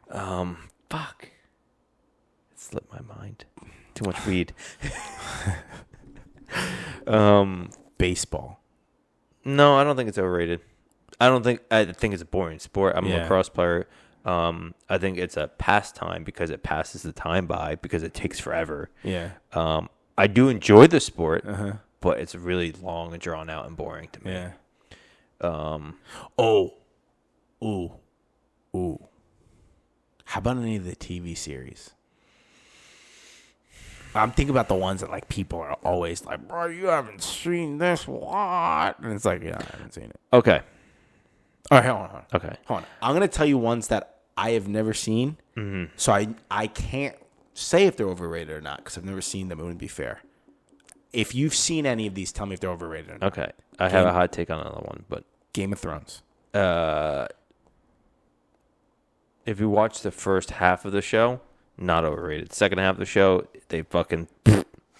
Fuck. It slipped my mind. Too much weed. Baseball. No, I don't think it's overrated. I think it's a boring sport. I'm a lacrosse player. I think it's a pastime because it passes the time by because it takes forever. Yeah. I do enjoy the sport, but it's really long and drawn out and boring to me. Yeah. How about any of the TV series? I'm thinking about the ones that like people are always like, bro, you haven't seen this, what? And it's like, yeah, I haven't seen it. Okay. All right, hold on. Okay. Hold on. I'm gonna tell you ones that I have never seen. Mm-hmm. So I can't say if they're overrated or not because I've never seen them. It wouldn't be fair. If you've seen any of these, tell me if they're overrated or not. Okay. I have a hot take on another one, but Game of Thrones. If you watch the first half of the show, not overrated. Second half of the show, they fucking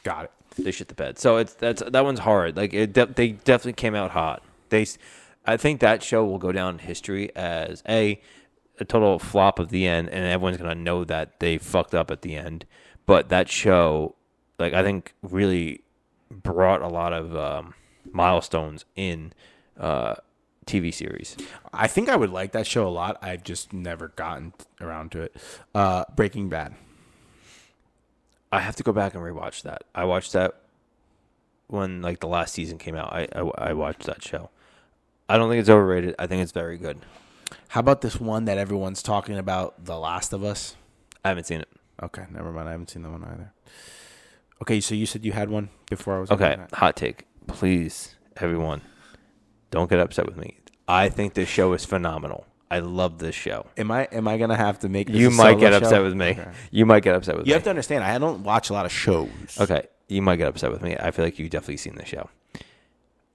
got it. They shit the bed. So that one's hard. Like they definitely came out hot. I think that show will go down in history as a total flop of the end, and everyone's gonna know that they fucked up at the end. But that show, like I think, really brought a lot of milestones in TV series. I think I would like that show a lot. I've just never gotten around to it. Breaking Bad. I have to go back and rewatch that. I watched that when like the last season came out. I watched that show. I don't think it's overrated. I think it's very good. How about this one that everyone's talking about, The Last of Us? I haven't seen it. Okay, never mind. I haven't seen that one either. Okay, so you said you had one before I was. Okay, hot take. Please, everyone, don't get upset with me. I think this show is phenomenal. I love this show. Am I gonna have to make this You a might solo get show? upset with me. Okay. You might get upset with me. You have to understand, I don't watch a lot of shows. Okay, you might get upset with me. I feel like you've definitely seen the show.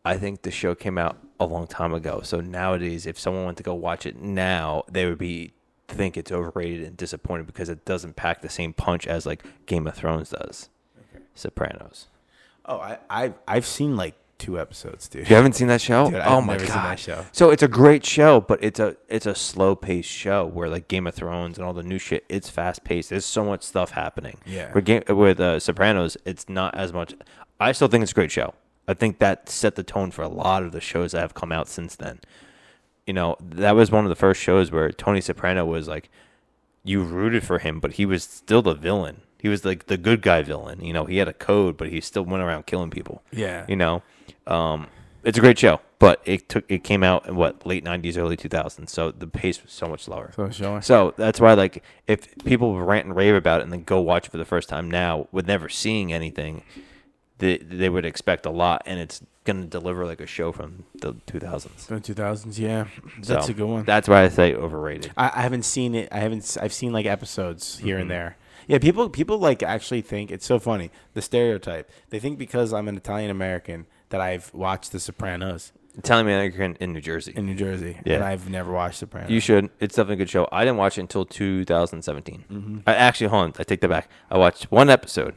I think the show came out a long time ago. So nowadays, if someone went to go watch it now, they would think it's overrated and disappointed because it doesn't pack the same punch as like Game of Thrones does. Okay. Sopranos. Oh, I've seen like 2 episodes, dude. You haven't seen that show? Dude, oh I've my never god! Seen that show. So it's a great show, but it's a slow paced show where like Game of Thrones and all the new shit, it's fast paced. There's so much stuff happening. Yeah. With Sopranos, it's not as much. I still think it's a great show. I think that set the tone for a lot of the shows that have come out since then. You know, that was one of the first shows where Tony Soprano was like, you rooted for him, but he was still the villain. He was like the good guy villain. You know, he had a code, but he still went around killing people. Yeah. You know, it's a great show, but it came out in late 90s, early 2000s. So the pace was so much slower. So that's why, like, if people rant and rave about it and then go watch it for the first time now with never seeing anything, they would expect a lot, and it's going to deliver like a show from the 2000s. The 2000s, yeah. That's a good one. That's why I say overrated. I haven't seen it. I've seen like episodes here and there. Yeah, people like actually think it's so funny. The stereotype. They think because I'm an Italian American that I've watched The Sopranos. Italian American in New Jersey. Yeah. And I've never watched Sopranos. You should. It's definitely a good show. I didn't watch it until 2017. Mm-hmm. Hold on. I take that back. I watched one episode.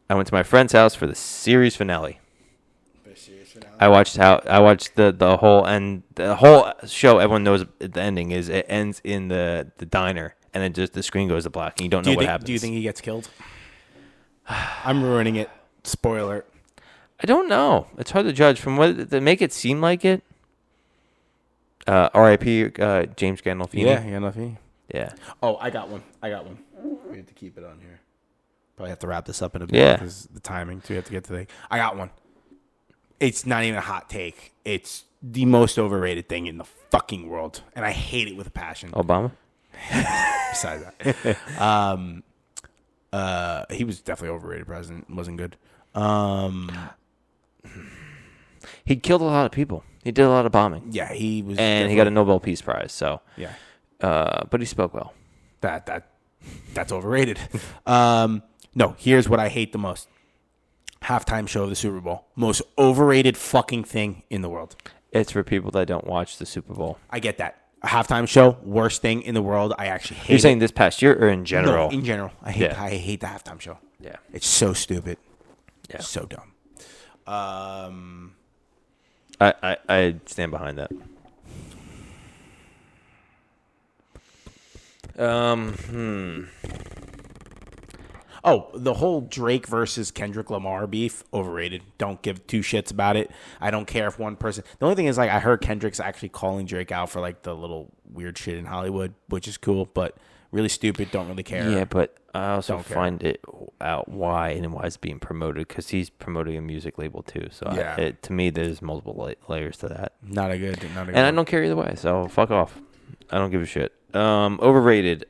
I went to my friend's house for the series finale. I watched the whole end. The whole show. Everyone knows the ending is it ends in the diner, and then just the screen goes to black, and you don't know what happens. Do you think he gets killed? I'm ruining it. Spoiler. I don't know. It's hard to judge from what they make it seem like it. R.I.P. James Gandolfini. Yeah, Gandolfini. Yeah. Oh, I got one. We have to keep it on here. Probably have to wrap this up in a bit because the timing. So we have to get to I got one. It's not even a hot take. It's the most overrated thing in the fucking world, and I hate it with a passion. Obama. Besides that, he was definitely overrated. President wasn't good. He killed a lot of people. He did a lot of bombing. Yeah, he was, and he got a Nobel Peace Prize. So yeah, but he spoke well. That's overrated. No, here's what I hate the most. Halftime show of the Super Bowl. Most overrated fucking thing in the world. It's for people that don't watch the Super Bowl. I get that. A halftime show, worst thing in the world. I actually hate it. You're saying this past year or in general? No, in general. I hate the halftime show. Yeah. It's so stupid. Yeah. So dumb. I stand behind that. Oh, the whole Drake versus Kendrick Lamar beef, overrated. Don't give two shits about it. I don't care if one person. The only thing is, like, I heard Kendrick's actually calling Drake out for, like, the little weird shit in Hollywood, which is cool, but really stupid. Don't really care. Yeah, but I also Don't care. find it out why it's being promoted, because he's promoting a music label too. So Yeah. to me, there's multiple layers to that. Not a good. And I don't care either way, so fuck off. I don't give a shit. Overrated.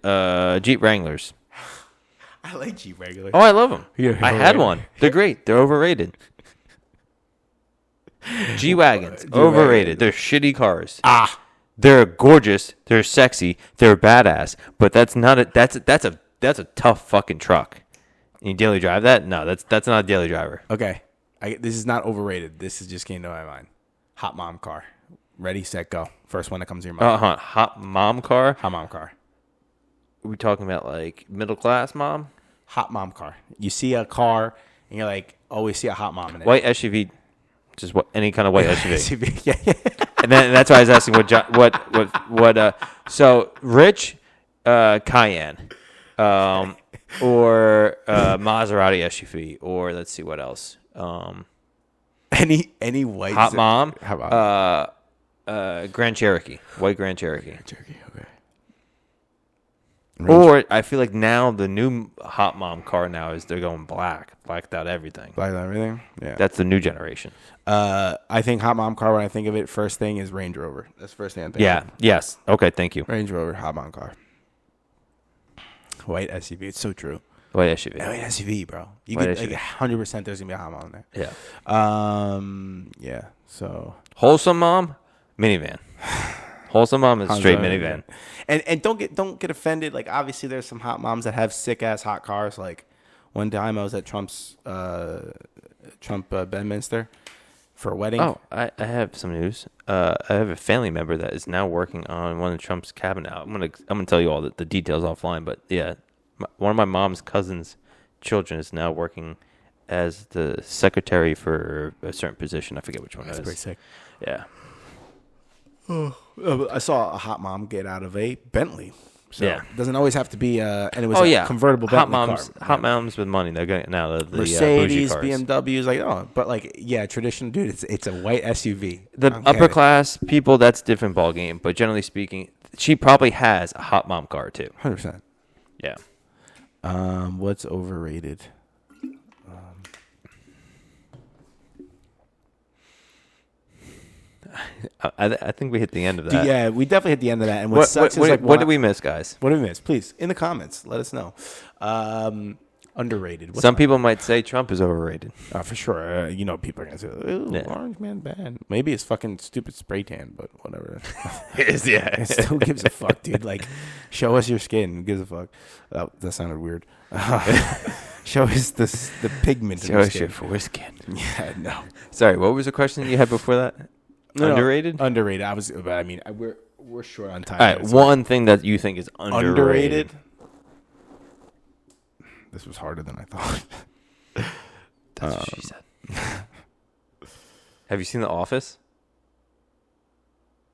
Jeep Wranglers. I like Jeep Wranglers. Oh, I love them. Yeah, I had one. They're great. They're overrated. G-Wagons. Overrated. They're shitty cars. They're gorgeous. They're sexy. They're badass. But that's not a that's a tough fucking truck. You daily drive that? No, that's not a daily driver. Okay. This is not overrated. This is just came to my mind. Hot mom car. Ready, set, go. First one that comes to your mind. Hot mom car? Hot mom car. Are we talking about like middle class mom? Hot mom car. You see a car and you're like, always see a hot mom in it. White SUV. Just any kind of white SUV. Yeah. And then that's why I was asking what so rich Cayenne or Maserati SUV, or let's see what else. Any white Hot mom. How about Grand Cherokee. White Grand Cherokee. Cherokee? Okay. Or I feel like now the new hot mom car now is they're going blacked out everything. Black everything. Yeah. That's the new generation. I think hot mom car. When I think of it, first thing is Range Rover. That's the first thing I think. Yeah. Of. Yes. Okay. Thank you. Range Rover, hot mom car. White SUV. It's so true. White SUV. White SUV, bro. You White could SUV. like 100%. There's gonna be a hot mom in there. Yeah. Yeah. So Wholesome mom, minivan. Wholesome mom is straight minivan. And don't get offended. Like, obviously there's some hot moms that have sick ass hot cars. Like one time I was at Trump's Bedminster for a wedding. Oh, I have some news. I have a family member that is now working on one of Trump's cabinet. I'm gonna tell you all the details offline. But yeah, one of my mom's cousin's children is now working as the secretary for a certain position. I forget which one. That's it is. pretty sick. Yeah. I saw a hot mom get out of a Bentley. So Yeah. it doesn't always have to be and it was a convertible Bentley Hot moms with money. They're getting now the Mercedes, bougie cars. BMWs, but like, yeah, traditional, dude. It's a white SUV. The upper class people, that's different ball game. But generally speaking, she probably has a hot mom car too. 100%. Yeah. What's overrated? I think we hit the end of that. Yeah, we definitely hit the end of that. And what What sucks is like, what did we miss, guys? What did we miss? Please, in the comments, let us know. Underrated. Some people might say Trump is overrated. For sure. People are gonna say, "Ooh, orange man bad." Maybe it's fucking stupid spray tan, but whatever. Yeah. Who gives a fuck, dude? Like, show us your skin. Who gives a fuck? That sounded weird. Show us the pigment. Show us your foreskin. Yeah, no. Sorry, what was the question you had before that? Underrated? Underrated. We're short on time. All right, one thing that you think is underrated. This was harder than I thought. That's what she said. Have you seen The Office?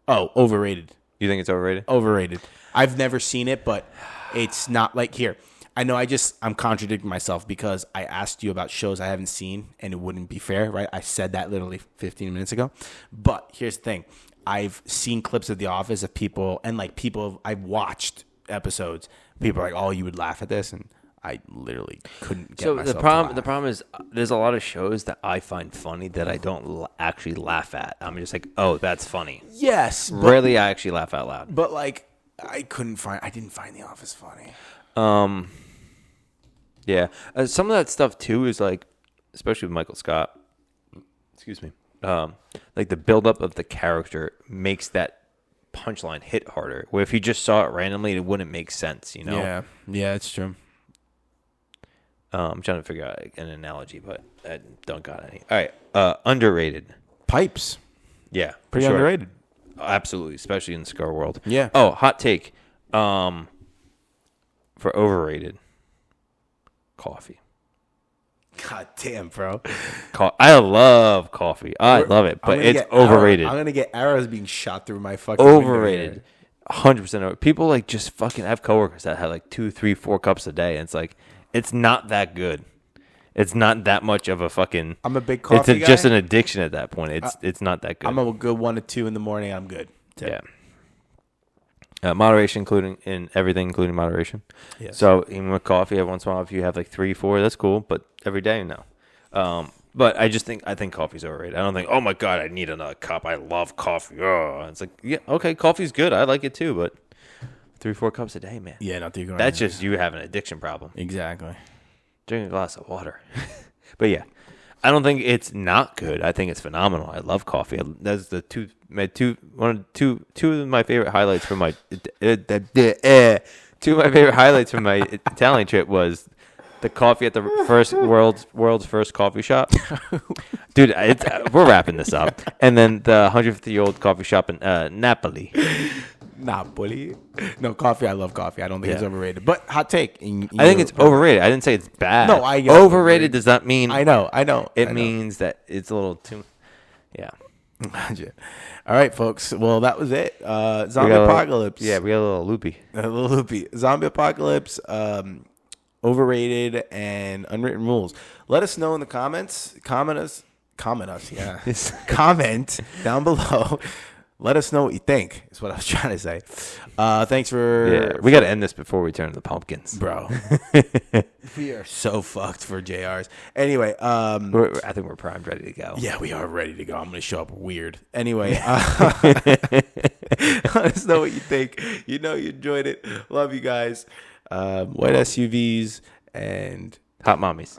Oh, overrated. You think it's overrated? Overrated. I've never seen it, but it's not like here. I know I'm contradicting myself because I asked you about shows I haven't seen, and it wouldn't be fair, right? I said that literally 15 minutes ago. But here's the thing. I've seen clips of The Office of people, and like I've watched episodes. People are like, oh, you would laugh at this, and I literally couldn't get myself to laugh. The problem is there's a lot of shows that I find funny that I don't actually laugh at. I'm just like, oh, that's funny. Yes. Rarely I actually laugh out loud. But like, I didn't find The Office funny. Yeah. Some of that stuff too is like, especially with Michael Scott. Excuse me. Like the buildup of the character makes that punchline hit harder. Where if you just saw it randomly, it wouldn't make sense. Yeah, it's true. I'm trying to figure out an analogy, but I don't got any. All right, underrated. Pipes. Yeah, Pretty underrated. Absolutely, especially in the cigar world. Yeah. Oh, hot take. For overrated, coffee. God damn, bro. I love coffee. I love it, but it's overrated. I'm going to get arrows being shot through my fucking Overrated. 100% over. People like just fucking have coworkers that have like 2, 3, 4 cups a day, and it's like it's not that good. It's not that much of a fucking. I'm a big coffee guy. Just an addiction at that point. It's not that good. I'm a good 1 to 2 in the morning. I'm good. Yeah. Moderation, including moderation. Yeah. So even with coffee, every once in a while, if you have like 3, 4, that's cool. But every day, no. But I think coffee's overrated. I don't think, oh my god, I need another cup. I love coffee. Oh, it's like, yeah, okay, coffee's good. I like it too, but 3, 4 cups a day, man. Yeah, that's just you have an addiction problem. Exactly. Drink a glass of water. But yeah, I don't think it's not good. I think it's phenomenal. I love coffee. That's two of my favorite highlights from my Italian trip was the coffee at the world's first coffee shop. Dude, we're wrapping this up. And then the 150-year-old coffee shop in Napoli. Napoli. No, coffee. I love coffee. I don't think it's overrated. But hot take. I think it's overrated. I didn't say it's bad. No, I get overrated does not mean. I know. It means that it's a little too. Yeah. All right, folks. Well, that was it. Zombie apocalypse. We got a little loopy. Zombie apocalypse. Overrated and unwritten rules. Let us know in the comments. Comment us. Yeah. Comment down below. Let us know what you think, is what I was trying to say. Thanks for... Yeah, we got to end this before we turn to the pumpkins. Bro. We are so fucked for JRs. Anyway. I think we're primed, ready to go. Yeah, we are ready to go. I'm going to show up weird. Anyway. Let us know what you think. You know you enjoyed it. Love you guys. White SUVs and... Hot mommies.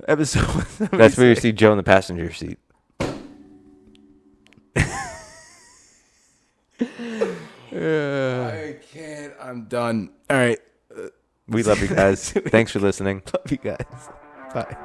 Episode 176. That's where you see Joe in the passenger seat. I can't. I'm done. All right. We love you guys. Thanks for listening. Love you guys. Bye.